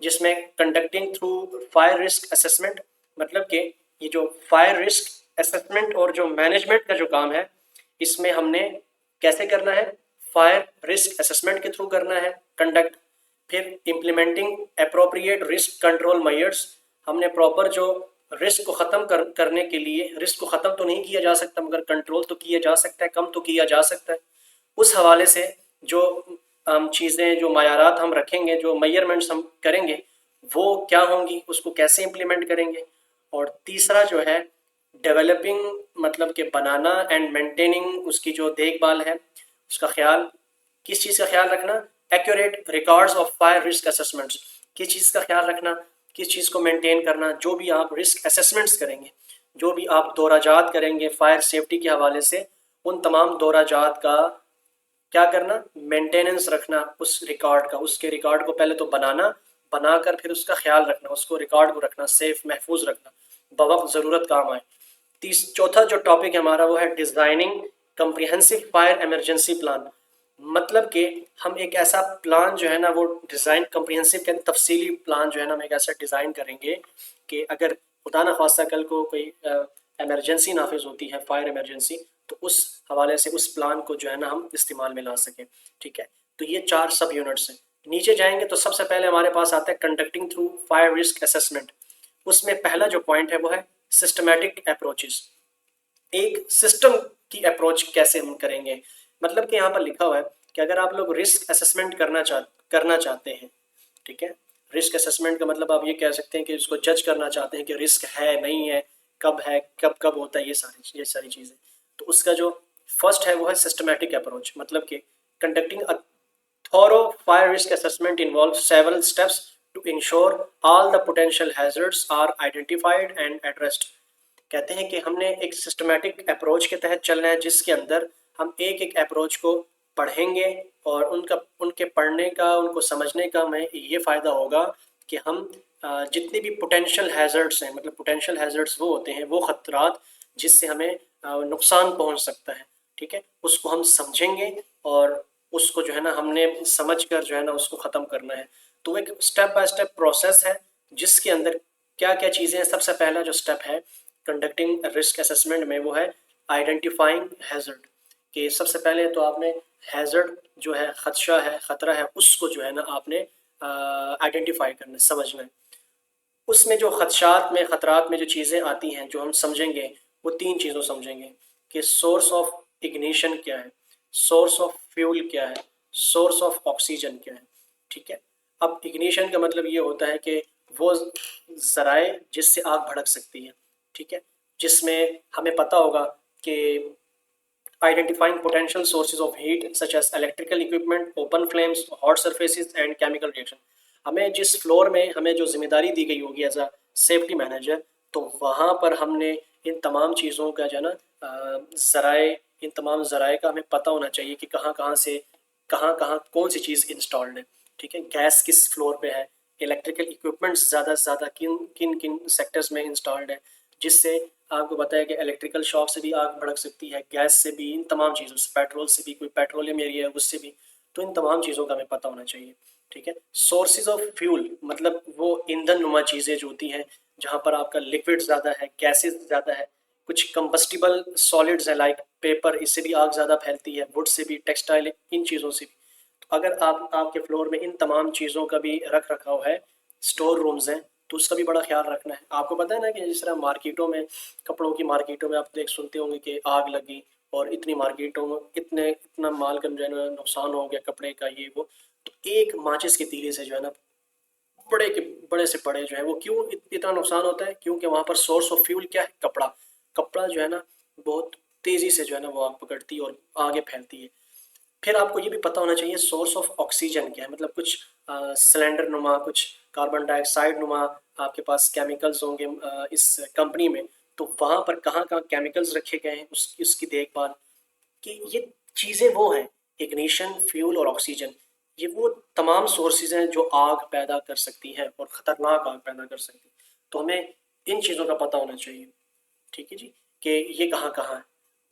जिसमें conducting through fire risk assessment, मतलब कि ये जो फायर रिस्क असेसमेंट और जो मैनेजमेंट का जो काम है, इसमें हमने कैसे करना है, फायर रिस्क असेसमेंट के थ्रू करना है कंडक्ट। फिर implementing appropriate risk control measures, हमने प्रॉपर जो रिस्क को ख़त्म करने के लिए, रिस्क को ख़त्म तो नहीं किया जा सकता मगर कंट्रोल तो किया जा सकता है, कम तो किया जा सकता है। उस हवाले से जो चीज़ें, जो मायारात हम रखेंगे, जो मेजरमेंट्स हम करेंगे, वो क्या होंगी, उसको कैसे इम्प्लीमेंट करेंगे। और तीसरा जो है डेवलपिंग, मतलब कि बनाना, एंड मेंटेनिंग, उसकी जो देखभाल है, उसका ख्याल, किस चीज़ का ख्याल रखना, accurate records of fire risk assessments, किस चीज़ का ख्याल रखना, किस चीज़ को मेंटेन करना। जो भी आप रिस्क असेसमेंट्स करेंगे, जो भी आप दौराजात करेंगे फायर सेफ्टी के हवाले से, उन तमाम दौराजात का क्या करना, मेंटेनेंस रखना उस रिकॉर्ड का। उसके रिकॉर्ड को पहले तो बनाकर फिर उसका ख्याल रखना, उसको रिकॉर्ड को रखना, सेफ महफूज रखना, बवक्त ज़रूरत काम आए। चौथा जो टॉपिक है हमारा वो है designing comprehensive fire emergency plan, मतलब कि हम एक ऐसा प्लान जो है ना, वो डिज़ाइन कम्प्रिहेंसिव के तफसीली प्लान जो है ना, हम एक ऐसा डिज़ाइन करेंगे कि अगर खुदा न खास्ता कल को कोई इमरजेंसी नाफिज होती है, फायर इमरजेंसी, तो उस हवाले से उस प्लान को जो है ना हम इस्तेमाल में ला सकें, ठीक है। तो ये 4 सब यूनिट्स हैं। नीचे जाएंगे तो सबसे पहले हमारे पास आता है conducting through fire risk assessment. उसमें पहला जो पॉइंट है वो है सिस्टमैटिक अप्रोचेस, एक सिस्टम की अप्रोच कैसे हम करेंगे। मतलब कि यहाँ पर लिखा हुआ है कि अगर आप लोग रिस्क असेसमेंट करना चाहते हैं, ठीक है, रिस्क असेसमेंट का मतलब आप ये कह सकते हैं कि उसको जज करना चाहते हैं कि रिस्क है, कब होता है, ये सारी चीज़ें। तो उसका जो फर्स्ट है वो है सिस्टमैटिक अप्रोच, मतलब कि conducting a thorough fire risk assessment involve several steps to ensure all the potential hazards are identified and addressed. कहते हैं कि हमने एक सिस्टमैटिक अप्रोच के तहत चलना है, जिसके अंदर हम एक एक अप्रोच को पढ़ेंगे और उनके पढ़ने का, उनको समझने का हमें ये फ़ायदा होगा कि हम जितने भी पोटेंशियल हैज़र्ड्स हैं, मतलब पोटेंशियल हैज़र्ड्स वो होते हैं, वो ख़तरात जिससे हमें नुकसान पहुंच सकता है, ठीक है, उसको हम समझेंगे और उसको जो है ना हमने समझ कर जो है ना उसको ख़त्म करना है। तो एक स्टेप बाय स्टेप प्रोसेस है जिसके अंदर क्या क्या चीज़ें हैं। सबसे पहला जो स्टेप है कंडक्टिंग रिस्क असेसमेंट में वो है आइडेंटिफाइंग हैज़र्ड, कि सबसे पहले तो आपने हैज़र्ड जो है, खदशा है, ख़तरा है, उसको जो है ना आपने आइडेंटिफाई करना, समझना है। उसमें जो खदशात में, ख़तरात में जो चीज़ें आती हैं, जो हम समझेंगे, वो 3 चीज़ों समझेंगे कि सोर्स ऑफ इग्निशन क्या है, सोर्स ऑफ फ्यूल क्या है, सोर्स ऑफ ऑक्सीजन क्या है, ठीक है। अब इग्निशन का मतलब ये होता है कि वो ज़राए जिससे आग भड़क सकती है, ठीक है, जिसमें हमें पता होगा कि identifying potential sources of heat such as electrical equipment, open flames, hot surfaces and chemical reaction। हमें जिस फ्लोर में हमें जो जिम्मेदारी दी गई होगी एज अ सेफ्टी मैनेजर, तो वहाँ पर हमने इन तमाम चीज़ों का जो है ना ज़राए, इन तमाम ज़राए का हमें पता होना चाहिए कि कहाँ कहाँ से कहाँ कौन सी चीज़ इंस्टॉल्ड है, ठीक है, गैस किस फ्लोर पे है, इलेक्ट्रिकल इक्विपमेंट्स ज़्यादा से ज़्यादा किन सेक्टर्स में इंस्टॉल्ड है, जिससे आपको बताया कि इलेक्ट्रिकल शॉक से भी आग भड़क सकती है, गैस से भी, इन तमाम चीज़ों से, पेट्रोल से भी, कोई पेट्रोलियम एरिया है उससे भी। तो इन तमाम चीज़ों का हमें पता होना चाहिए, ठीक है। सोर्सेज ऑफ फ्यूल मतलब वो ईंधन नुमा चीज़ें जो होती हैं, जहाँ पर आपका लिक्विड ज़्यादा है, गैसेज ज़्यादा है, कुछ कंबस्टिबल सॉलिड्स है लाइक पेपर, इससे भी आग ज़्यादा फैलती है, वुड से भी, टेक्सटाइल, इन चीज़ों से भी। तो अगर आपके फ्लोर में इन तमाम चीज़ों का भी रख रखाव है, स्टोर रूम्स हैं, तो उसका भी बड़ा ख्याल रखना है। आपको पता है ना कि जिस तरह मार्केटों में, कपड़ों की मार्केटों में आप देख सुनते होंगे कि आग लगी और इतनी मार्केटों में इतना माल का जो है ना नुकसान हो गया कपड़े का, ये वो। तो एक माचिस के तीली से जो है ना बड़े के बड़े से बड़े जो है वो क्यों इतना नुकसान होता है, क्योंकि वहाँ पर सोर्स ऑफ फ्यूल क्या है, कपड़ा। कपड़ा जो है ना बहुत तेज़ी से जो है ना वो आग पकड़ती है और आगे फैलती है। फिर आपको ये भी पता होना चाहिए सोर्स ऑफ ऑक्सीजन क्या है, मतलब कुछ सिलेंडर नुमा, कुछ कार्बन डाइऑक्साइड नुमा आपके पास केमिकल्स होंगे इस कंपनी में। तो वहाँ पर कहाँ कहाँ केमिकल्स रखे गए हैं उसकी देखभाल, कि ये चीज़ें वो हैं, इग्निशन, फ्यूल और ऑक्सीजन, ये वो तमाम सोर्सेज हैं जो आग पैदा कर सकती हैं और ख़तरनाक आग पैदा कर सकती हैं। तो हमें इन चीज़ों का पता होना चाहिए, ठीक है जी, कि ये कहाँ कहाँ है।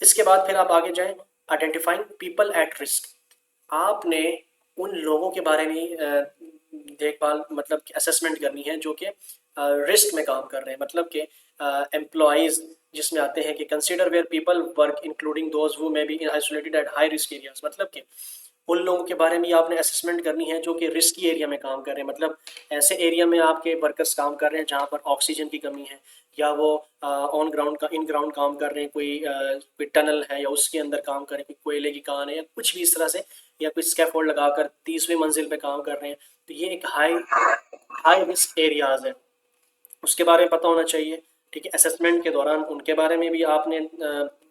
इसके बाद फिर आप आगे जाएं, आइडेंटिफाइंग पीपल एट रिस्क। आपने उन लोगों के बारे में देखभाल मतलब कि असेसमेंट करनी है जो कि रिस्क में काम कर रहे हैं, मतलब कि एम्प्लॉयज़ जिसमें आते हैं कि consider where people work including those who may be isolated at high risk areas, मतलब कि उन लोगों के बारे में आपने असेसमेंट करनी है जो कि रिस्की एरिया में काम कर रहे हैं, मतलब ऐसे एरिया में आपके वर्कर्स काम कर रहे हैं जहाँ पर ऑक्सीजन की कमी है, या वो ऑन ग्राउंड का इन ग्राउंड काम कर रहे हैं, कोई टनल है या उसके अंदर काम कर रहे हैं, कोई कोयले की कान है या कुछ भी इस तरह से, या कोई स्कैफोल्ड लगाकर 30वीं मंजिल पे काम कर रहे हैं। तो ये एक हाई हाई रिस्क एरियाज है, उसके बारे में पता होना चाहिए, ठीक है। असेसमेंट के दौरान उनके बारे में भी आपने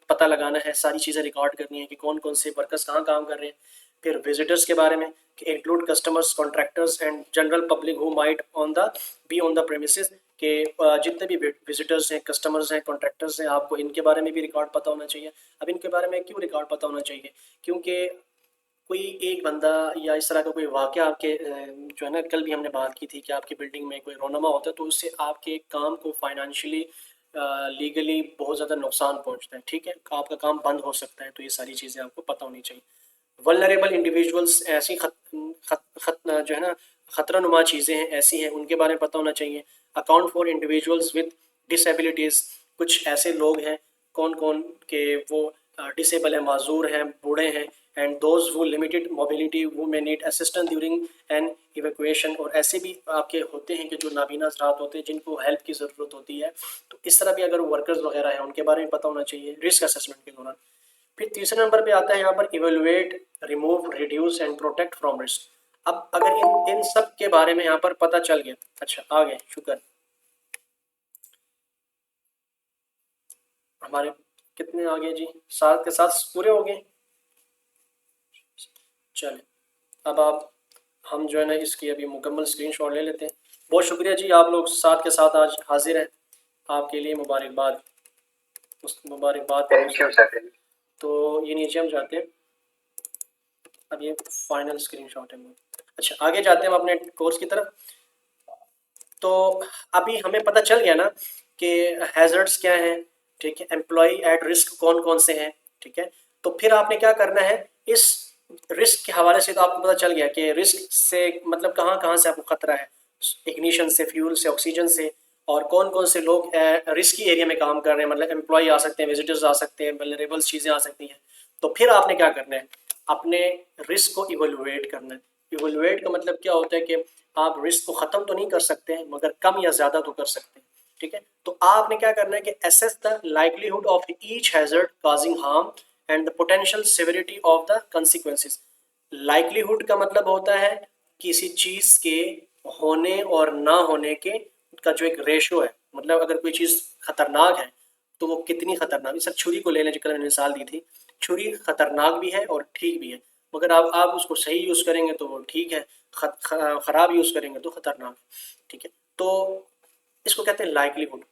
पता लगाना है, सारी चीज़ें रिकॉर्ड करनी है कि कौन कौन से वर्कर्स कहाँ काम कर रहे हैं। फिर विजिटर्स के बारे में कि include customers, contractors and general public who might be on the premises, के जितने भी विजिटर्स हैं, कस्टमर्स हैं, कॉन्ट्रैक्टर्स हैं, आपको इनके बारे में भी रिकॉर्ड पता होना चाहिए। अब इनके बारे में क्यों रिकॉर्ड पता होना चाहिए, क्योंकि कोई एक बंदा या इस तरह का कोई वाक़या आपके जो है ना, कल भी हमने बात की थी कि आपकी बिल्डिंग में कोई रोनमा होता है तो उससे आपके काम को फाइनेंशियली लीगली बहुत ज़्यादा नुकसान पहुंचता है, ठीक है, आपका काम बंद हो सकता है। तो ये सारी चीज़ें आपको पता होनी चाहिए। वल्नरेबल इंडिविजुअल्स, ऐसी जो है ना ख़तरा नुमा चीज़ें हैं, ऐसी हैं, उनके बारे में पता होना चाहिए। Account for individuals with disabilities, कुछ ऐसे लोग हैं कौन कौन के वो डिसेबल हैं, माजूर हैं, बूढ़े हैं, एंड दोज वो लिमिटेड मोबिलिटी वो may need assistance during an evacuation, और ऐसे भी आपके होते हैं कि जो नाबीना हज़रात होते हैं जिनको हेल्प की ज़रूरत होती है। तो इस तरह भी अगर वर्कर्स वगैरह हैं उनके बारे में पता होना चाहिए रिस्क असेसमेंट के दौरान। फिर तीसरे नंबर पे आता है यहाँ पर evaluate, remove, reduce and protect from risk. अब अगर इन सब के बारे में यहाँ पर पता चल गया, अच्छा आगे शुक्र, हमारे कितने आ गए जी, 7 के 7 पूरे हो गए। चले अब आप हम जो है ना इसकी अभी मुकम्मल स्क्रीनशॉट ले लेते हैं। बहुत शुक्रिया जी, आप लोग 7 के 7 आज हाजिर हैं, आपके लिए मुबारकबाद, उस मुबारकबाद। Thank you sir. तो ये नीचे हम जाते हैं, अब ये फाइनल स्क्रीनशॉट है। अच्छा आगे जाते हैं हम अपने कोर्स की तरफ। तो अभी हमें पता चल गया ना कि हैजर्ड्स क्या हैं, ठीक है, एम्प्लॉय एट रिस्क कौन कौन से हैं, ठीक है। तो फिर आपने क्या करना है, इस रिस्क के हवाले से तो आपको पता चल गया कि रिस्क से मतलब कहाँ कहाँ से आपको खतरा है, इग्निशन से, फ्यूल से, ऑक्सीजन से, और कौन कौन से लोग रिस्की एरिया में काम कर रहे हैं, मतलब एम्प्लॉय आ सकते हैं, विजिटर्स आ सकते हैं, वल्नरेबल चीज़ें आ सकती हैं। तो फिर आपने क्या करना है, अपने रिस्क को इवेलुएट करना है। इवेलुएट का मतलब क्या होता है कि आप रिस्क को ख़त्म तो नहीं कर सकते हैं मगर कम या ज़्यादा तो कर सकते हैं, ठीक है। तो आपने क्या करना है कि assess the likelihood of each hazard causing harm and the potential severity of the consequences. Likelihood का मतलब होता है किसी चीज़ के होने और ना होने के का जो एक रेशो है, मतलब अगर कोई चीज़ खतरनाक है तो वो कितनी खतरनाक, सर छुरी को ले लें, जो कल मैंने मिसाल दी थी, छुरी खतरनाक भी है और ठीक भी है, मगर आप उसको सही यूज़ करेंगे तो वो ठीक है, ख़राब यूज़ करेंगे तो ख़तरनाक, ठीक है। तो इसको कहते हैं लाइकलीहुड,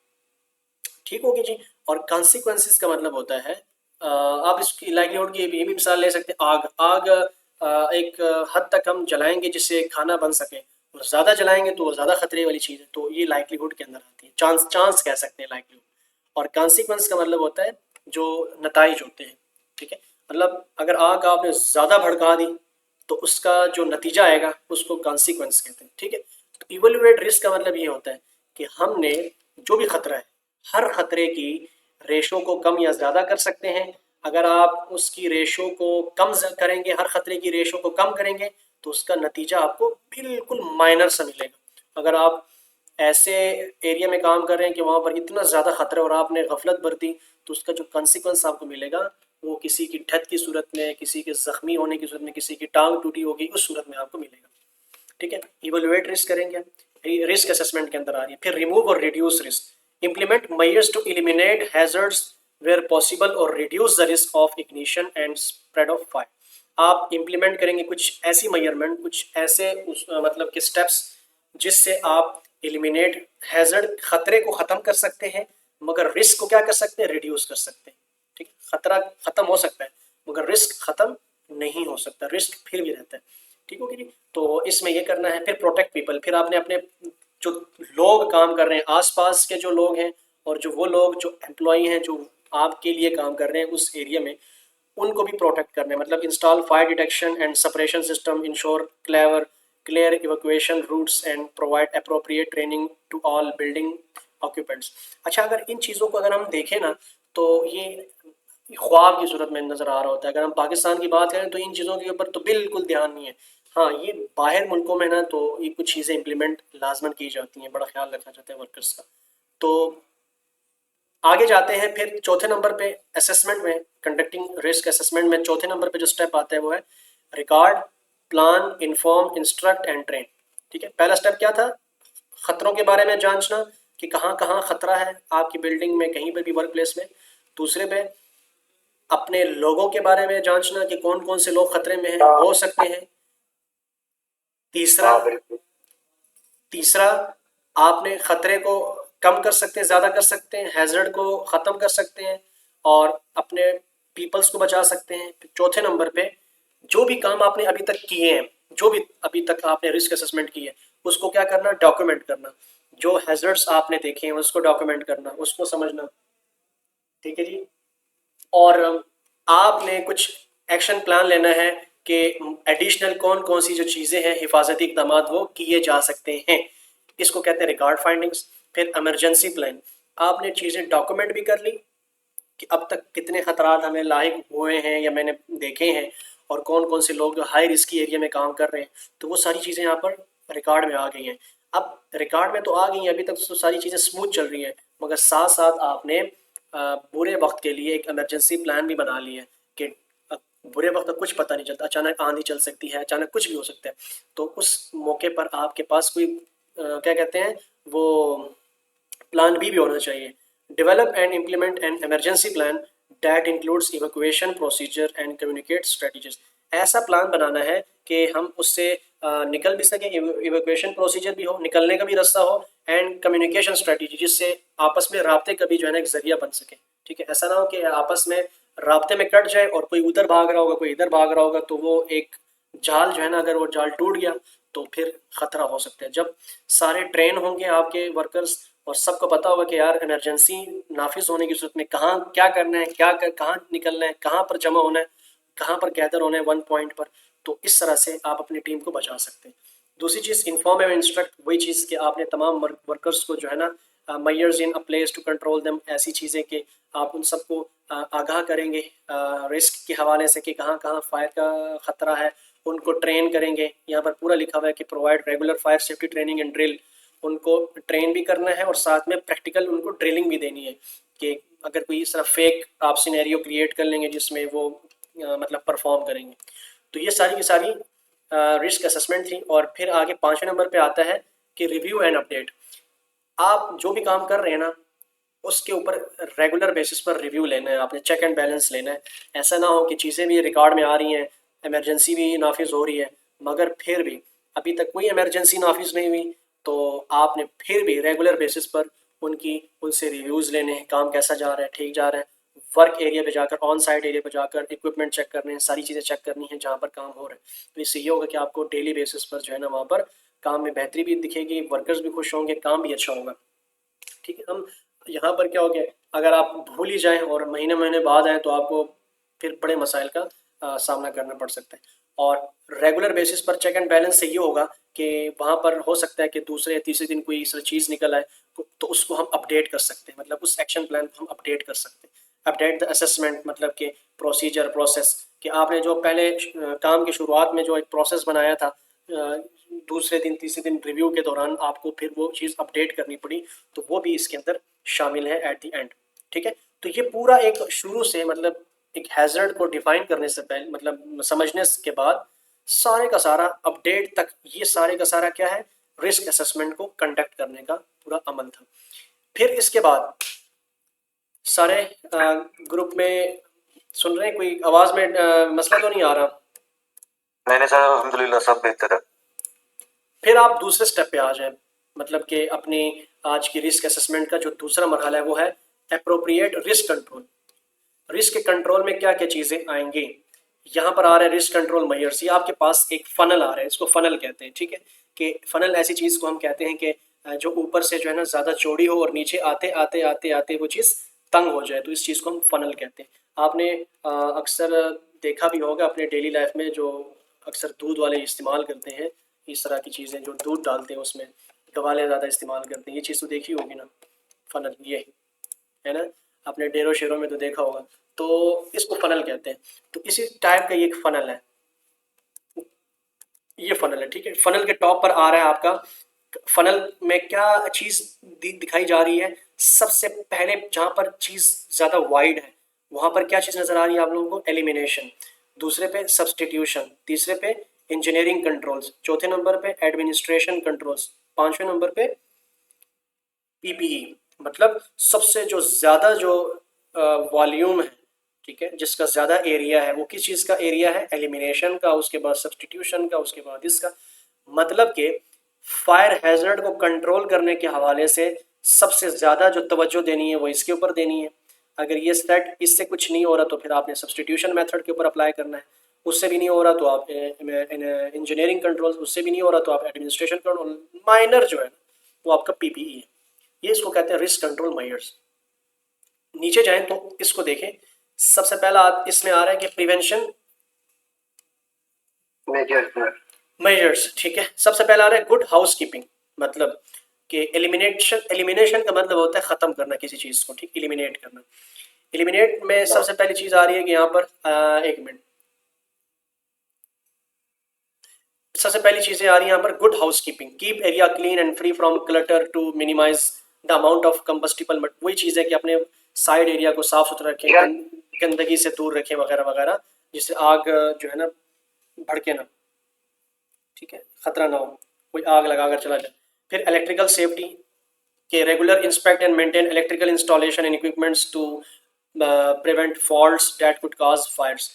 ठीक होगी जी। और कॉन्सिक्वेंसेस का मतलब होता है आप इसकी लाइकलीहुड की ये भी मिसाल ले सकते हैं, आग आग एक हद तक हम जलाएंगे जिससे खाना बन सके, और ज़्यादा जलाएंगे तो वो ज़्यादा खतरे वाली चीज़ है, तो ये लाइकलीहुड के अंदर आती है, चांस चांस कह सकते हैं लाइकलीहुड। और कॉन्सिक्वेंस का मतलब होता है जो नताइज होते हैं, ठीक है। मतलब अगर आग आपने ज़्यादा भड़का दी तो उसका जो नतीजा आएगा उसको कॉन्सिक्वेंस कहते हैं, ठीक है। तो इवेलुएट रिस्क का मतलब ये होता है कि हमने जो भी खतरा है, हर खतरे की रेशो को कम या ज़्यादा कर सकते हैं। अगर आप उसकी रेशो को कम करेंगे, हर खतरे की रेशो को कम करेंगे, तो उसका नतीजा आपको बिल्कुल माइनर सा मिलेगा। अगर आप ऐसे एरिया में काम कर रहे हैं कि वहाँ पर इतना ज़्यादा ख़तरा और आपने गफलत बरती, तो उसका जो कंसिक्वेंस आपको मिलेगा वो किसी की डेथ की सूरत में, किसी के ज़ख्मी होने की सूरत में, किसी की टांग टूटी होगी उस सूरत में आपको मिलेगा। ठीक है, इवेलुएट रिस्क करेंगे, रिस्क असेसमेंट के अंदर आ रही है। फिर रिमूव और reduce risk, implement measures to eliminate hazards where possible और reduce the risk of ignition and spread of fire. आप इम्प्लीमेंट करेंगे कुछ ऐसी मेजरमेंट, कुछ ऐसे मतलब कि स्टेप्स जिससे आप एलिमिनेट हैजर्ड खतरे को ख़त्म कर सकते हैं, मगर रिस्क को क्या कर सकते हैं, रिड्यूस कर सकते हैं। ठीक है, खतरा ख़त्म हो सकता है मगर रिस्क ख़त्म नहीं हो सकता, रिस्क फिर भी रहता है। ठीक हो गया, तो इसमें ये करना है। फिर प्रोटेक्ट पीपल, फिर आपने अपने जो लोग काम कर रहे हैं, आसपास के जो लोग हैं और जो वो लोग जो एम्प्लॉई हैं जो आपके लिए काम कर रहे हैं उस एरिया में, उनको भी प्रोटेक्ट करना है। मतलब install fire detection and separation system, ensure clear evacuation routes and provide appropriate training to all building occupants. अच्छा, अगर इन चीज़ों को अगर हम देखें ना तो ये ख्वाब की सूरत में नज़र आ रहा होता है। अगर हम पाकिस्तान की बात करें तो इन चीज़ों के ऊपर तो बिल्कुल ध्यान नहीं है। हाँ, ये बाहर मुल्कों में ना तो ये कुछ चीज़ें इम्प्लीमेंट लाजमन की जाती हैं, बड़ा ख्याल रखा जाता है वर्कर्स का। तो आगे जाते हैं फिर चौथे नंबर पे असेसमेंट में, कंडक्टिंग रिस्क असेसमेंट में चौथे नंबर पे जो स्टेप आता है वो है record, plan, inform, instruct and train. ठीक है, पहला स्टेप क्या था, खतरों के बारे में जांचना कि कहाँ कहाँ खतरा है आपकी बिल्डिंग में, कहीं पर भी वर्क प्लेस में। दूसरे पे अपने लोगों के बारे में जांचना कि कौन कौन से लोग खतरे में हैं, हो सकते हैं। तीसरा हाँ बिल्कुल। तीसरा आपने खतरे को कम कर सकते हैं, ज़्यादा कर सकते हैं, हैजर्ड को ख़त्म कर सकते हैं और अपने पीपल्स को बचा सकते हैं। चौथे नंबर पे जो भी काम आपने अभी तक किए हैं, जो भी अभी तक आपने रिस्क असेसमेंट की है, उसको क्या करना, डॉक्यूमेंट करना। जो हैजर्ड्स आपने देखे हैं उसको डॉक्यूमेंट करना, उसको समझना। ठीक है जी। और आपने कुछ एक्शन प्लान लेना है कि एडिशनल कौन कौन सी जो चीज़ें हैं, हिफाजती इक़दाम वो किए जा सकते हैं। इसको कहते हैं रिकॉर्ड फाइंडिंग्स। फिर इमरजेंसी प्लान, आपने चीज़ें डॉक्यूमेंट भी कर ली कि अब तक कितने ख़तरात हमें लाहिक हुए हैं या मैंने देखे हैं और कौन कौन से लोग हाई रिस्की एरिया में काम कर रहे हैं, तो वो सारी चीज़ें यहाँ पर रिकॉर्ड में आ गई हैं। अब रिकॉर्ड में तो आ गई हैं, अभी तक तो सारी चीज़ें स्मूथ चल रही हैं, मगर साथ साथ आपने बुरे वक्त के लिए एक इमरजेंसी प्लान भी बना लिया है कि बुरे वक्त का कुछ पता नहीं चलता, अचानक आंधी चल सकती है, अचानक कुछ भी हो सकता है। तो उस मौके पर आपके पास कोई क्या कहते हैं वो प्लान भी होना चाहिए। Develop and implement an emergency plan that includes evacuation procedure and communicate strategies. ऐसा प्लान बनाना है कि हम उससे निकल भी सकें, इवैक्यूएशन प्रोसीजर भी हो, निकलने का भी रास्ता हो, एंड कम्युनिकेशन स्ट्रेटजी, जिससे आपस में राब्ते का भी जो है ना एक जरिया बन सके। ठीक है, ऐसा ना हो कि आपस में राब्ते में कट जाए और कोई उधर भाग रहा होगा, कोई इधर भाग रहा होगा, तो वो एक जाल जो है ना, अगर वो जाल टूट गया तो फिर खतरा हो सकता है। जब सारे ट्रेन होंगे आपके वर्कर्स और सबको पता होगा कि यार इमरजेंसी नाफिज होने की सूरत में कहाँ क्या करना है, कहाँ निकलना है, कहाँ पर जमा होना है, कहाँ पर गैदर होना है वन पॉइंट पर, तो इस तरह से आप अपनी टीम को बचा सकते हैं। दूसरी चीज़ इन्फॉर्म एंड इंस्ट्रक्ट, वही चीज़ कि आपने तमाम वर्कर्स को जो है ना measures in a place to control them, ऐसी चीज़ें कि आप उन सबको आगाह करेंगे रिस्क के हवाले से कि कहाँ कहाँ फायर का ख़तरा है, उनको ट्रेन करेंगे। यहाँ पर पूरा लिखा हुआ है कि provide regular fire safety training and drill, उनको ट्रेन भी करना है और साथ में प्रैक्टिकल उनको ड्रिलिंग भी देनी है कि अगर कोई इस तरह फेक आप सिनेरियो क्रिएट कर लेंगे जिसमें वो मतलब परफॉर्म करेंगे। तो ये सारी की सारी रिस्क असेसमेंट थी। और फिर आगे 5वें नंबर पे आता है कि रिव्यू एंड अपडेट। आप जो भी काम कर रहे हैं ना उसके ऊपर रेगुलर बेसिस पर रिव्यू लेना है, आपने चेक एंड बैलेंस लेना है। ऐसा ना हो कि चीज़ें भी रिकॉर्ड में आ रही हैं, इमरजेंसी भी नाफिज हो रही है, मगर फिर भी अभी तक कोई इमरजेंसी नाफिज नहीं हुई, तो आपने फिर भी रेगुलर बेसिस पर उनसे रिव्यूज़ लेने हैं, काम कैसा जा रहा है, ठीक जा रहा है। वर्क एरिया पे जाकर, ऑन साइट एरिया पे जाकर इक्विपमेंट चेक करने हैं, सारी चीज़ें चेक करनी है जहाँ पर काम हो रहा है। तो इससे ये होगा कि आपको डेली बेसिस पर जो है ना वहाँ पर काम में बेहतरी भी दिखेगी, वर्कर्स भी खुश होंगे, काम भी अच्छा होगा। ठीक है, हम यहाँ पर क्या हो गया, अगर आप भूल ही जाएं और महीने महीने बाद आएँ तो आपको फिर बड़े मसाइल का सामना करना पड़ सकता है। और रेगुलर बेसिस पर चेक एंड बैलेंस से ये होगा कि वहाँ पर हो सकता है कि दूसरे या तीसरे दिन कोई ऐसी चीज़ निकल आए तो उसको हम अपडेट कर सकते हैं, मतलब उस एक्शन प्लान को हम अपडेट कर सकते हैं। अपडेट द असेसमेंट मतलब कि प्रोसीजर प्रोसेस, कि आपने जो पहले काम की शुरुआत में जो एक प्रोसेस बनाया था दूसरे दिन तीसरे दिन रिव्यू के दौरान आपको फिर वो चीज़ अपडेट करनी पड़ी, तो वो भी इसके अंदर शामिल है एट द एंड। ठीक है, तो ये पूरा एक शुरू से मतलब एक हैज़र्ड को डिफाइन करने से पहले मतलब समझने के बाद सारे का सारा अपडेट तक ये सारे का सारा क्या है, रिस्क असेसमेंट को कंडक्ट करने का पूरा अमल था। फिर इसके बाद सारे ग्रुप में सुन रहे हैं, कोई आवाज़ में मसला तो नहीं आ रहा? नहीं सर, अल्हम्दुलिल्लाह सब बेहतर है। फिर आप दूसरे स्टेप पे आ जाएं, मतलब कि अपनी आज की रिस्क असेसमेंट का जो दूसरा मरहला है वो है appropriate risk control. Risk control में क्या क्या चीज़ें आएंगी, यहाँ पर आ रहे हैं रिस्क कंट्रोल मेजर्स। ये आपके पास एक फनल आ रहा है, इसको फनल कहते हैं। ठीक है, कि फनल ऐसी चीज़ को हम कहते हैं कि जो ऊपर से जो है ना ज़्यादा चौड़ी हो और नीचे आते आते आते आते वो चीज़ तंग हो जाए, तो इस चीज़ को हम फनल कहते हैं। आपने अक्सर देखा भी होगा अपने डेली लाइफ में, जो अक्सर दूध वाले इस्तेमाल करते हैं इस तरह की चीज़ें, जो दूध डालते हैं उसमें गवाले ज़्यादा इस्तेमाल करते हैं, ये चीज़ तो देखी होगी ना, फनल ये है ना, अपने डेरों शेरों में तो देखा होगा, तो इसको फनल कहते हैं। तो इसी टाइप का ये एक फनल है, ये फनल है। ठीक है, फनल के टॉप पर आ रहा है आपका, फनल में क्या चीज़ दिखाई जा रही है, सबसे पहले जहाँ पर चीज़ ज़्यादा वाइड है वहाँ पर क्या चीज़ नज़र आ रही है आप लोगों को, एलिमिनेशन। दूसरे पे सब्सटीट्यूशन, तीसरे पे इंजीनियरिंग कंट्रोल्स, चौथे नंबर पे एडमिनिस्ट्रेशन कंट्रोल्स, पांचवें नंबर पे पीपीई। मतलब सबसे जो ज़्यादा जो वॉल्यूम है, ठीक है, जिसका ज़्यादा एरिया है, वो किस चीज़ का एरिया है, एलिमिनेशन का, उसके बाद सब्सटीट्यूशन का, उसके बाद इसका। मतलब कि फायर हैजर्ड को कंट्रोल करने के हवाले से सबसे ज़्यादा जो तवज्जो देनी है वो इसके ऊपर देनी है। अगर ये सेट इससे कुछ नहीं हो रहा तो फिर आपने सब्सटीट्यूशन मेथड के ऊपर अप्लाई करना है, उससे भी नहीं हो रहा तो आप इंजीनियरिंग कंट्रोल, उससे भी नहीं हो रहा तो आप एडमिनिस्ट्रेशन कंट्रोल, माइनर जो है वो आपका पीपीई है। ये इसको कहते हैं रिस्क कंट्रोल मेजर्स। नीचे जाएं तो इसको देखें, सबसे पहला इसमें आ रहा है कि प्रिवेंशन मेजर्स। ठीक है, सबसे पहला आ रहा है गुड हाउसकीपिंग, मतलब कि एलिमिनेशन का मतलब होता है ख़त्म करना किसी चीज़ को, ठीक, एलिमिनेट करना। एलिमिनेट में सबसे पहली चीज़ आ रही है कि यहाँ पर एक मिनट, सबसे पहली चीज़ें आ रही है यहाँ पर good housekeeping, keep area clean and free from clutter to minimize the amount of combustible. वही चीज़ है कि अपने साइड एरिया को साफ सुथरा रखें, गंदगी से दूर रखें वगैरह वगैरह, जिससे आग जो है ना भड़के ना, ठीक है, खतरा ना हो, कोई आग लगा कर चला जाए। फिर इलेक्ट्रिकल सेफ्टी के regular inspect and maintain electrical installation and equipments to prevent faults that could cause fires.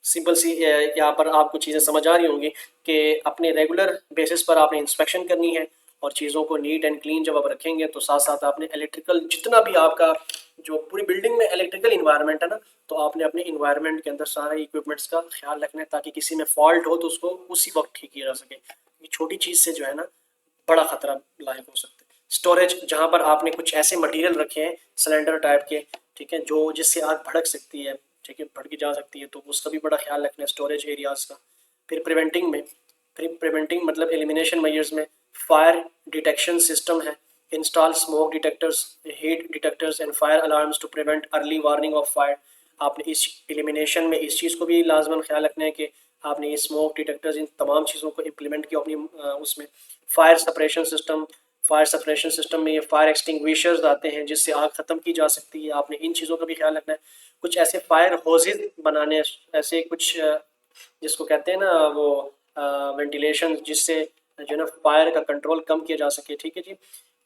Simple सी यहाँ पर आपको चीज़ें समझ आ रही होंगी कि अपने रेगुलर बेसिस पर आपने इंस्पेक्शन करनी है, और चीज़ों को नीट एंड क्लीन जब आप रखेंगे तो साथ साथ आपने इलेक्ट्रिकल जितना भी आपका जो पूरी बिल्डिंग में इलेक्ट्रिकल इन्वायरमेंट है ना, तो आपने अपने इन्वायरमेंट के अंदर सारे इक्विपमेंट्स का ख्याल रखना है, ताकि किसी में फॉल्ट हो तो उसको उसी वक्त ठीक किया जा सके। ये छोटी चीज़ से जो है ना बड़ा खतरा लायक हो सकता है। स्टोरेज, जहाँ पर आपने कुछ ऐसे मटेरियल रखे हैं सिलेंडर टाइप के, ठीक है, जो जिससे आग भड़क सकती है, ठीक है, भड़की जा सकती है, तो उसका भी बड़ा ख्याल रखना है स्टोरेज एरियाज़ का। फिर प्रिवेंटिंग मतलब एलिमिनेशन मेजर्स में फायर डिटेक्शन सिस्टम है, install smoke detectors, heat detectors and fire alarms to prevent early warning of fire. आपने इस एलिमिनेशन में इस चीज़ को भी लाजमन ख्याल रखना है कि आपने ये स्मोक डिटेक्टर्स, इन तमाम चीज़ों को इम्प्लीमेंट किया अपनी उसमें। फायर सप्रेशन सिस्टम में ये फायर एक्सटिंग्विशर्स आते हैं जिससे आग ख़त्म की जा सकती है, आपने इन चीज़ों का भी ख्याल रखना है। कुछ ऐसे फायर होजेज बनाने, ऐसे कुछ जिसको कहते हैं ना वो वेंटिलेशन, जिससे जो है ना फायर का कंट्रोल कम किया जा सके, ठीक है जी,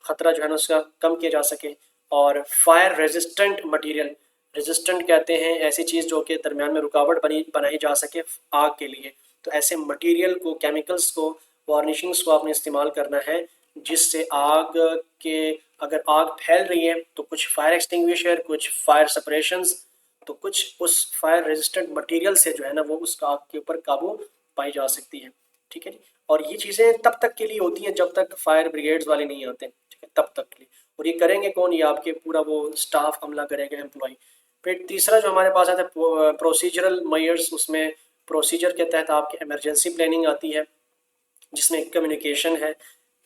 ख़तरा जो है ना उसका कम किया जा सके। और फायर रेजिस्टेंट मटेरियल, रेजिस्टेंट कहते हैं ऐसी चीज़ जो कि दरमियान में रुकावट बनाई जा सके आग के लिए, तो ऐसे मटेरियल को, केमिकल्स को, वार्निशिंग्स को आपने इस्तेमाल करना है, जिससे आग के अगर आग फैल रही है तो कुछ फायर एक्सटिंग्विशर, कुछ फायर सपरेशंस, तो कुछ उस फायर रेजिस्टेंट मटेरियल से जो है ना वो उस आग के ऊपर काबू पाई जा सकती है, ठीक है जी। और ये चीज़ें तब तक के लिए होती हैं जब तक फायर ब्रिगेड्स वाले नहीं आते, ठीक है, तब तक के लिए। और ये करेंगे कौन, ये आपके पूरा वो स्टाफ अमला करेगा, एम्प्लॉय। फिर तीसरा जो हमारे पास आता है प्रोसीजरल मेजर्स, उसमें प्रोसीजर के तहत आपकी इमरजेंसी प्लानिंग आती है, जिसमें कम्युनिकेशन है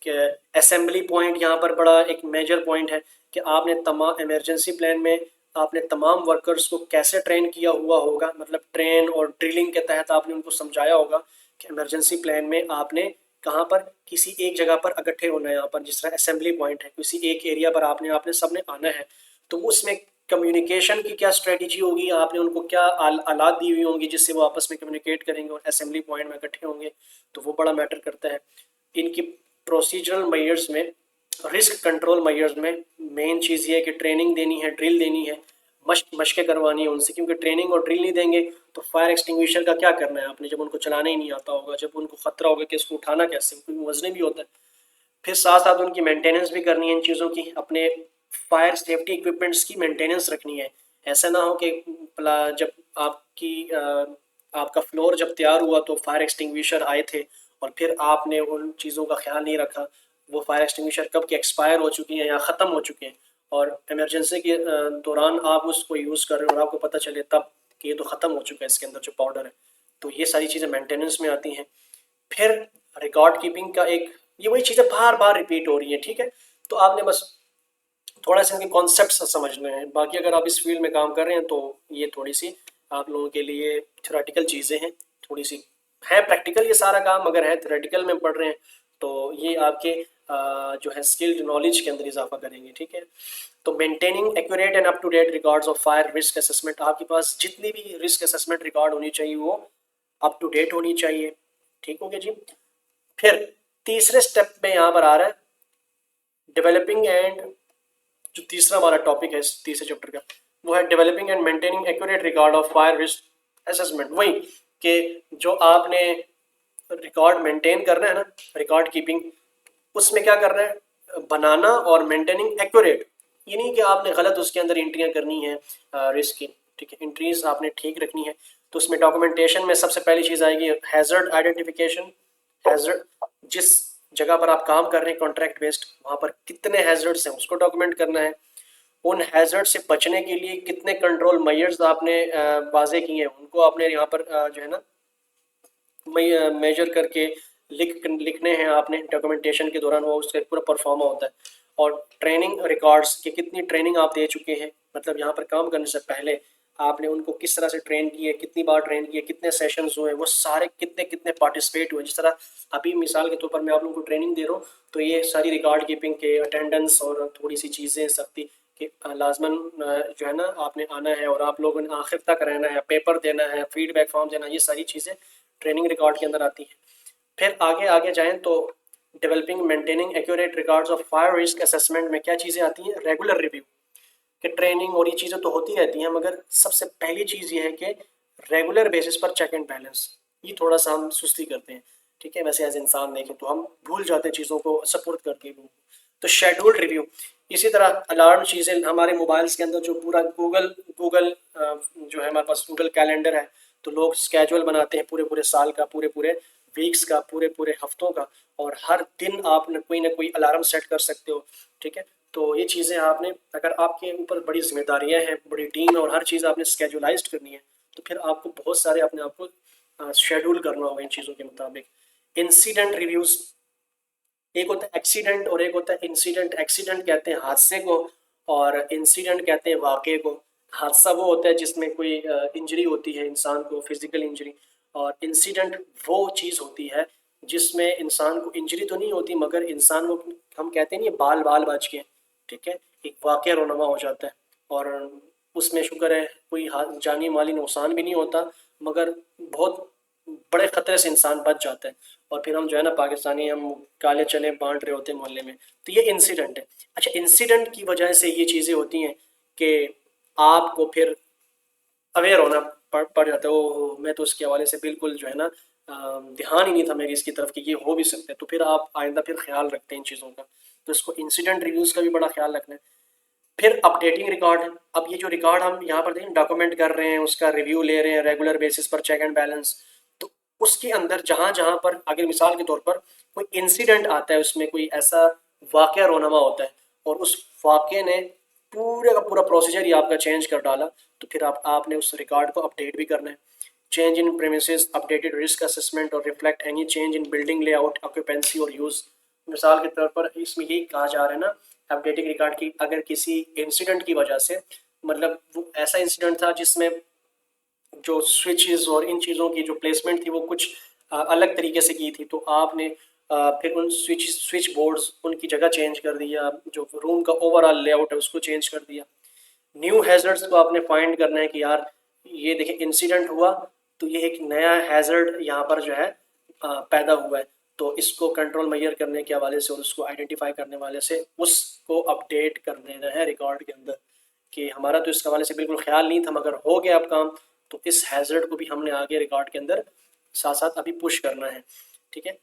कि असेंबली पॉइंट यहाँ पर बड़ा एक मेजर पॉइंट है कि आपने तमाम इमरजेंसी प्लान में आपने तमाम वर्कर्स को कैसे ट्रेन किया हुआ होगा, मतलब ट्रेन और ड्रिलिंग के तहत आपने उनको समझाया होगा कि इमरजेंसी प्लान में आपने कहाँ पर, किसी एक जगह पर इकट्ठे होना है, यहाँ पर जिस तरह असेंबली पॉइंट है, किसी एक एरिया पर आपने आपने सबने आना है, तो उसमें कम्युनिकेशन की क्या स्ट्रेटजी होगी, आपने उनको क्या आलात दी हुई होंगी जिससे वो आपस में कम्युनिकेट करेंगे और असेंबली पॉइंट में इकट्ठे होंगे, तो वो बड़ा मैटर करता है। इनकी प्रोसीजरल मेजर्स में, रिस्क कंट्रोल मेजर्स में मेन चीज़ ये है कि ट्रेनिंग देनी है, ड्रिल देनी है, मशकें करवानी है उनसे, क्योंकि ट्रेनिंग और ड्रिल नहीं देंगे तो फायर एक्सटिंग्विशर का क्या करना है आपने, जब उनको चलाना ही नहीं आता होगा, जब उनको खतरा होगा कि इसको उठाना कैसे, क्योंकि वजन भी होता है। फिर साथ साथ उनकी मेंटेनेंस भी करनी है इन चीज़ों की, अपने फायर सेफ्टी इक्विपमेंट्स की मेंटेनेंस रखनी है। ऐसा ना हो कि जब आपका फ्लोर जब तैयार हुआ तो फायर एक्सटिंग्विशर आए थे और फिर आपने उन चीज़ों का ख्याल नहीं रखा, वो फायर एक्सटिंग्विशर कब के एक्सपायर हो चुकी हैं या ख़त्म हो चुके हैं, और इमरजेंसी के दौरान आप उसको यूज़ कर रहे हो और आपको पता चले तब कि ये तो ख़त्म हो चुका है इसके अंदर जो पाउडर है। तो ये सारी चीज़ें मेंटेनेंस में आती हैं। फिर रिकॉर्ड कीपिंग का एक, ये वही चीज़ें बार बार रिपीट हो रही हैं, ठीक है। तो आपने बस थोड़ा सा इनके कॉन्सेप्ट समझने हैं, बाकी अगर आप इस फील्ड में काम कर रहे हैं तो ये थोड़ी सी आप लोगों के लिए थ्योरेटिकल चीज़ें हैं, थोड़ी सी है प्रैक्टिकल ये सारा काम, अगर है थ्योरेटिकल में पढ़ रहे हैं तो ये आपके जो है स्किल्ड नॉलेज के अंदर इजाफा करेंगे, ठीक है। तो maintaining accurate and up to date records of fire risk assessment, आपके पास जितनी भी रिस्क असेसमेंट रिकॉर्ड होनी चाहिए वो अप टू डेट होनी चाहिए, ठीक हो गया जी। फिर तीसरे स्टेप में यहाँ पर आ रहा है डेवलपिंग एंड, जो तीसरा हमारा टॉपिक है इस तीसरे चैप्टर का वो है developing and maintaining accurate record of fire risk assessment. वही कि जो आपने रिकॉर्ड मेंटेन करना है ना, रिकॉर्ड कीपिंग, उसमें क्या करना है, बनाना और मेंटेनिंग एक्यूरेट, ये नहीं कि आपने गलत उसके अंदर एंट्रियां करनी है रिस्क की, ठीक है, एंट्रीज आपने ठीक रखनी है। तो उसमें डॉक्यूमेंटेशन में सबसे पहली चीज़ आएगी हैजर्ड आइडेंटिफिकेशन। हैजर्ड, जिस जगह पर आप काम कर रहे हैं कॉन्ट्रैक्ट बेस्ड, वहाँ पर कितने हैजर्ड्स हैं उसको डॉक्यूमेंट करना है। उन हैजर्ड से बचने के लिए कितने कंट्रोल मेजर्स आपने वाजे किए हैं उनको आपने यहाँ पर जो है ना मेजर करके लिखने हैं आपने डॉक्यूमेंटेशन के दौरान, वो उसका पूरा परफॉर्मा होता है। और ट्रेनिंग रिकॉर्ड्स की कितनी ट्रेनिंग आप दे चुके हैं, मतलब यहाँ पर काम करने से पहले आपने उनको किस तरह से ट्रेन किए, कितनी बार ट्रेन किए, कितने सेशंस हुए, वो सारे कितने कितने पार्टिसिपेट हुए। जिस तरह अभी मिसाल के तौर पर मैं आप लोगों को ट्रेनिंग दे रहा हूँ, तो ये सारी रिकॉर्ड कीपिंग के अटेंडेंस और थोड़ी सी चीज़ें सख्ती कि लाजमन जो है ना आपने आना है और आप लोगों ने आखिर तक रहना है, पेपर देना है, फीडबैक फॉर्म देना, ये सारी चीज़ें ट्रेनिंग रिकॉर्ड के अंदर आती हैं। फिर आगे आगे जाएं तो developing maintaining accurate records of fire risk assessment में क्या चीज़ें आती हैं, रेगुलर रिव्यू कि ट्रेनिंग और ये चीज़ें तो होती रहती हैं, मगर सबसे पहली चीज़ ये है कि रेगुलर बेसिस पर चेक एंड बैलेंस। ये थोड़ा सा हम सुस्ती करते हैं, ठीक है, वैसे एज इंसान देखें तो हम भूल जाते हैं चीज़ों को सपोर्ट करके। तो शेड्यूल्ड रिव्यू, इसी तरह अलार्म चीज़ें हमारे मोबाइल्स के अंदर जो पूरा गूगल जो है हमारे पास गूगल कैलेंडर है, तो लोग स्केजुअल बनाते हैं पूरे पूरे साल का, पूरे पूरे वीक्स का, पूरे पूरे हफ्तों का, और हर दिन आप ना कोई अलार्म सेट कर सकते हो, ठीक है। तो ये चीज़ें आपने, अगर आपके ऊपर बड़ी जिम्मेदारियां हैं, बड़ी टीम और हर चीज़ आपने स्केजुलाइज्ड करनी है, तो फिर आपको बहुत सारे अपने आप को शेड्यूल करना होगा इन चीज़ों के मुताबिक। इंसिडेंट रिव्यूज़, एक होता है एक्सीडेंट और एक होता है इंसिडेंट। एक्सीडेंट कहते हैं हादसे को और इंसिडेंट कहते हैं वाक़े को। हादसा वो होता है जिसमें कोई इंजरी होती है इंसान को, फिजिकल इंजरी, और इंसिडेंट वो चीज़ होती है जिसमें इंसान को इंजरी तो नहीं होती मगर इंसान को, हम कहते हैं नहीं बाल बाल बच के, ठीक है, एक वाक़या रोनमा हो जाता है, और उसमें शुक्र है कोई जानी माली नुकसान भी नहीं होता, मगर बहुत बड़े ख़तरे से इंसान बच जाता है, और फिर हम जो है ना पाकिस्तानी हम काले चने बांट रहे होते हैं मोहल्ले में। तो ये इंसिडेंट है। अच्छा, इंसिडेंट की वजह से ये चीज़ें होती हैं कि आपको फिर अवेयर होना पड़ जाता है। ओ मैं तो उसके हवाले से बिल्कुल जो है ना ध्यान ही नहीं था मेरी इसकी तरफ कि ये हो भी सकता है, तो फिर आप आइंदा फिर ख्याल रखते हैं इन चीज़ों का। तो इसको इंसिडेंट रिव्यूज़ का भी बड़ा ख्याल रखना है। फिर अपडेटिंग रिकॉर्ड है। अब ये जो रिकॉर्ड हम यहाँ पर देखें डॉक्यूमेंट कर रहे हैं, उसका रिव्यू ले रहे हैं रेगुलर बेसिस पर, चेक एंड बैलेंस, तो उसके अंदर जहाँ जहाँ पर अगर मिसाल के तौर पर कोई इंसिडेंट आता है, उसमें कोई ऐसा वाक़या रोनमा होता है और उस वाक़े ने पूरे का पूरा प्रोसीजर ही आपका चेंज कर डाला, तो फिर आपने उस रिकॉर्ड को अपडेट भी करना है। Change in premises, updated risk assessment और reflect any change in building layout, occupancy और यूज़। मिसाल के तौर पर इसमें यही कहा जा रहा है ना अपडेटिंग रिकॉर्ड की, अगर किसी इंसिडेंट की वजह से, मतलब वो ऐसा इंसिडेंट था जिसमें जो स्विचेस और इन चीज़ों की जो प्लेसमेंट थी वो कुछ अलग तरीके से की थी, तो आपने फिर उन स्विच बोर्ड्स उनकी जगह चेंज कर दिया, जो रूम का ओवरऑल लेआउट है उसको चेंज कर दिया। न्यू हैज़र्ड्स को आपने फाइंड करना है कि यार ये देखिए इंसिडेंट हुआ तो ये एक नया हैज़र्ड यहाँ पर जो है पैदा हुआ है, तो इसको कंट्रोल मेजर करने के हवाले से और उसको आइडेंटिफाई करने वाले से उसको अपडेट कर देना है रिकॉर्ड के अंदर कि हमारा तो इस हवाले से बिल्कुल ख्याल नहीं था, मगर हो गया अब काम, तो इस हैज़र्ड को भी हमने आगे रिकॉर्ड के अंदर साथ साथ अभी पुश करना है। ठीक है,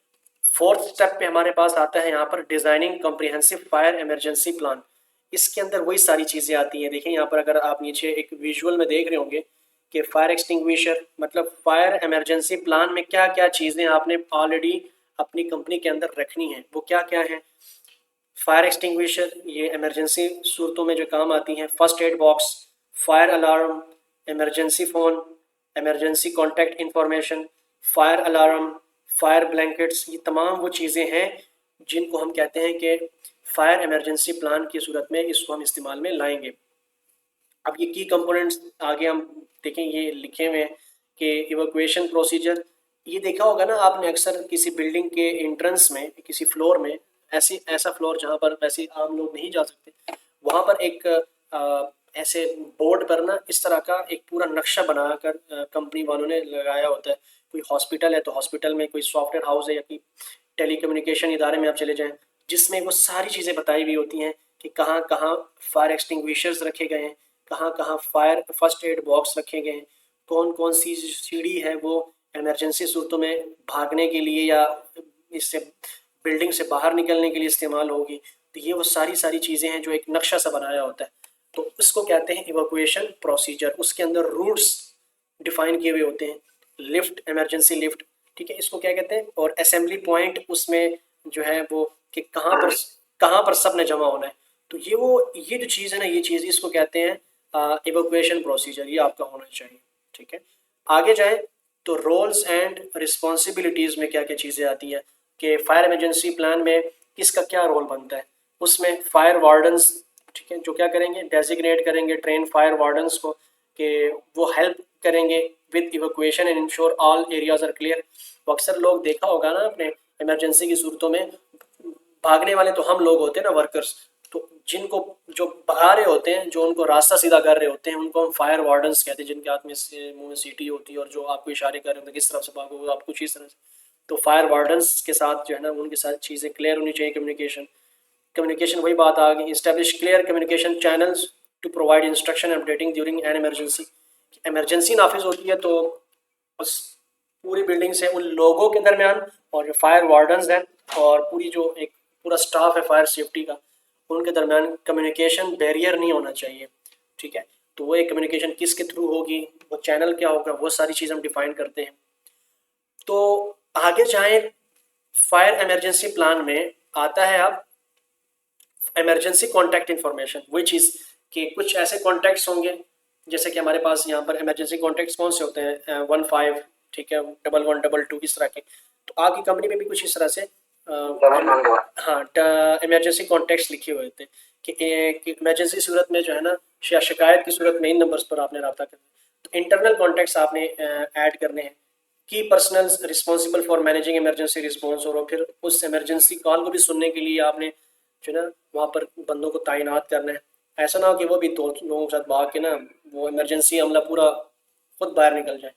फोर्थ स्टेप पे हमारे पास आता है यहाँ पर designing comprehensive fire emergency plan. इसके अंदर वही सारी चीज़ें आती हैं। देखिए यहाँ पर अगर आप नीचे एक विजुअल में देख रहे होंगे कि फायर एक्सटिंग्विशर मतलब फायर इमरजेंसी प्लान में क्या क्या चीज़ें आपने ऑलरेडी अपनी कंपनी के अंदर रखनी है, वो क्या क्या है। फायर एक्सटिंग्विशर ये इमरजेंसी सूरतों में जो काम आती हैं, first aid box, fire alarm, emergency phone, emergency contact information, fire alarm, fire blankets, ये तमाम वो चीज़ें हैं जिनको हम कहते हैं कि फायर इमरजेंसी प्लान की सूरत में इसको हम इस्तेमाल में लाएंगे। अब ये की कंपोनेंट्स आगे हम देखें, ये लिखे हुए हैं कि इवैक्यूएशन प्रोसीजर। ये देखा होगा ना आपने अक्सर किसी बिल्डिंग के एंट्रेंस में, किसी फ्लोर में, ऐसा फ्लोर जहाँ पर वैसे आम लोग नहीं जा सकते, वहाँ पर एक ऐसे बोर्ड पर ना इस तरह का एक पूरा नक्शा बनाकर कंपनी वालों ने लगाया होता है। कोई हॉस्पिटल है तो हॉस्पिटल में, कोई सॉफ्टवेयर हाउस है या कोई टेलीकम्युनिकेशन इदारे में आप चले जाएं, जिसमें वो सारी चीज़ें बताई हुई होती हैं कि कहाँ कहाँ फायर एक्सटिंग्विशर्स रखे गए हैं, कहाँ कहाँ फायर फर्स्ट एड बॉक्स रखे गए हैं, कौन कौन सी सीढ़ी है वो इमरजेंसी सूरतों में भागने के लिए या इससे बिल्डिंग से बाहर निकलने के लिए इस्तेमाल होगी। तो ये वो सारी चीज़ें हैं जो एक नक्शा सा बनाया होता है, तो इसको कहते हैं इवैक्यूएशन प्रोसीजर। उसके अंदर रूट्स डिफाइन किए हुए होते हैं, लिफ्ट, इमरजेंसी लिफ्ट, ठीक है, इसको क्या कहते हैं, और असेंबली पॉइंट उसमें जो है वो कि कहाँ पर सब ने जमा होना है। तो ये जो चीज़ है ना, ये चीज़ इसको कहते हैं इवैक्यूएशन प्रोसीजर, ये आपका होना चाहिए। ठीक है, आगे जाएं तो रोल्स एंड रिस्पॉन्सिबिलिटीज़ में क्या क्या चीज़ें आती हैं कि फायर इमरजेंसी प्लान में किसका क्या रोल बनता है। उसमें फायर वार्डन्स, ठीक है, जो क्या करेंगे, डेजिग्नेट करेंगे ट्रेन फायर वार्डन्स को कि वो हेल्प करेंगे with evacuation and ensure all areas are clear. तो अक्सर लोग देखा होगा ना अपने इमरजेंसी की सूरतों में, भागने वाले तो हम लोग होते हैं ना, वर्कर्स, तो जिनको जो भगा रहे होते हैं, जो उनको रास्ता सीधा कर रहे होते हैं, उनको हम फायर वार्डन्स कहते हैं, जिनके हाथ में से मुंह में सीटी होती है और जो आपको इशारे कर रहे होते हैं किस तरफ से भागो, आप कुछ इस तरह से। तो फायर वार्डन्स के साथ जो है ना, उनके साथ चीज़ें क्लियर होनी चाहिए। कम्युनिकेशन वही बात आ गई, establish clear communication channels to provide instruction updating during an emergency. Emergency नाफिज होती है तो उस पूरी बिल्डिंग से उन लोगों के दरमियान और जो फायर वार्डन्स हैं और पूरी जो एक पूरा स्टाफ है फायर सेफ्टी का, उनके दरमियान कम्युनिकेशन बैरियर नहीं होना चाहिए। ठीक है, तो वो एक कम्युनिकेशन किसके थ्रू होगी, वो चैनल क्या होगा, वो सारी चीज़ हम डिफाइन करते हैं। तो आगे जाएं, फायर इमरजेंसी प्लान में आता है अब इमरजेंसी कॉन्टैक्ट इन्फॉर्मेशन। वही चीज़ कि कुछ ऐसे कॉन्टैक्ट्स होंगे, जैसे कि हमारे पास यहाँ पर इमरजेंसी कॉन्टैक्ट्स कौन से होते हैं, 15, ठीक है, 11, 22 इस तरह के। तो आपकी कंपनी में भी कुछ इस तरह से हाँ इमरजेंसी कॉन्टैक्ट्स लिखे हुए थे कि इमरजेंसी सूरत में जो है ना, शिकायत की सूरत में इन नंबर्स पर आपने रब्ता करना है। तो इंटरनल कॉन्टैक्ट्स आपने ऐड करने हैं, की personnels responsible for managing emergency response, और फिर उस इमरजेंसी कॉल को भी सुनने के लिए आपने जो ना वहाँ पर बंदों को तैनात करना है। ऐसा ना हो कि वो भी दो लोगों के साथ भाग के ना वो इमरजेंसी हमला पूरा खुद बाहर निकल जाए।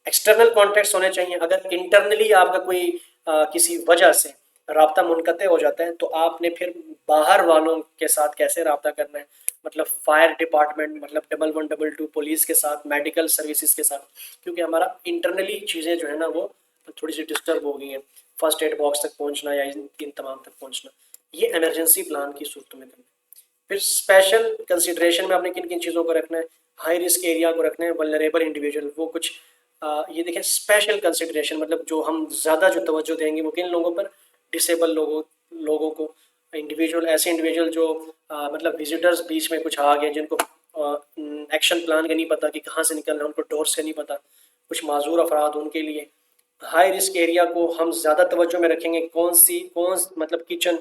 एक्सटर्नल कॉन्टैक्ट्स होने चाहिए। अगर इंटरनली आपका कोई किसी वजह से राब्ता मुनक़ते हो जाता है तो आपने फिर बाहर वालों के साथ कैसे राब्ता करना है, मतलब फायर डिपार्टमेंट, मतलब 1112 पुलिस के साथ, मेडिकल सर्विसेज के साथ, क्योंकि हमारा इंटरनली चीज़ें जो है ना वो थोड़ी सी डिस्टर्ब हो गई हैं, फर्स्ट एड बॉक्स तक पहुंचना या इन तमाम तक पहुंचना, ये इमरजेंसी प्लान की सूरत में करना है। फिर स्पेशल कंसिडरेशन में आपने किन किन चीज़ों को रखना है, हाई रिस्क एरिया को रखना है, वल्नरेबल इंडिविजुअल, वो कुछ ये देखें स्पेशल कंसिडरेशन मतलब जो हम ज़्यादा जो तवज्जो देंगे वो किन लोगों पर, डिसेबल लोगों को, इंडिविजुअल, ऐसे इंडिविजुअल जो मतलब विजिटर्स बीच में कुछ आ गए जिनको एक्शन प्लान का नहीं पता कि कहाँ से निकलना है, उनको डोर्स का नहीं पता, कुछ माजूर अफराद, उनके लिए। हाई रिस्क एरिया को हम ज़्यादा तवज्जो में रखेंगे, कौन मतलब kitchen,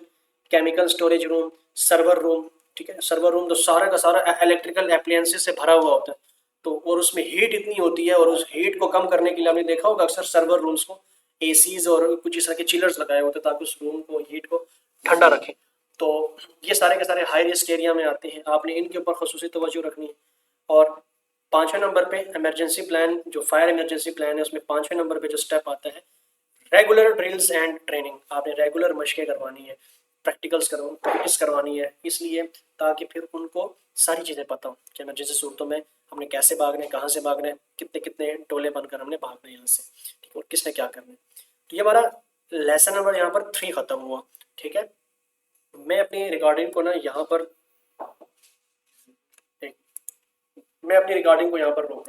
chemical storage room, server room, ठीक है, सर्वर रूम तो सारा का सारा इलेक्ट्रिकल एप्लायंसेस से भरा हुआ होता है, तो और उसमें हीट इतनी होती है और उस हीट को कम करने के लिए आपने देखा होगा अक्सर सर्वर रूम्स को एसीज और कुछ इस तरह के चिलर्स लगाए होते हैं ताकि उस रूम को हीट को ठंडा रखें। तो ये सारे के सारे हाई रिस्क एरिया में आते हैं, आपने इनके ऊपर खसूसी तवज्जो रखनी है। और 5वें नंबर पे इमरजेंसी प्लान, जो फायर इमरजेंसी प्लान है उसमें 5वें नंबर पे जो स्टेप आता है रेगुलर ड्रिल्स एंड ट्रेनिंग। आपने रेगुलर मशकें करवानी है, प्रैक्टिस करवानी है, इसलिए ताकि फिर उनको सारी चीज़ें पता हो कि इमरजेंसी सूरतों में हमने कैसे भागना है, कहाँ से भागना है, कितने कितने टोले बनकर हमने भागना है यहाँ से, ठीक है, और किसने क्या करना है। तो ये हमारा लेसन नंबर यहाँ पर 3 ख़त्म हुआ। ठीक है, मैं अपनी रिकॉर्डिंग को ना यहाँ पर मैं अपनी रिकॉर्डिंग को यहाँ पर रोक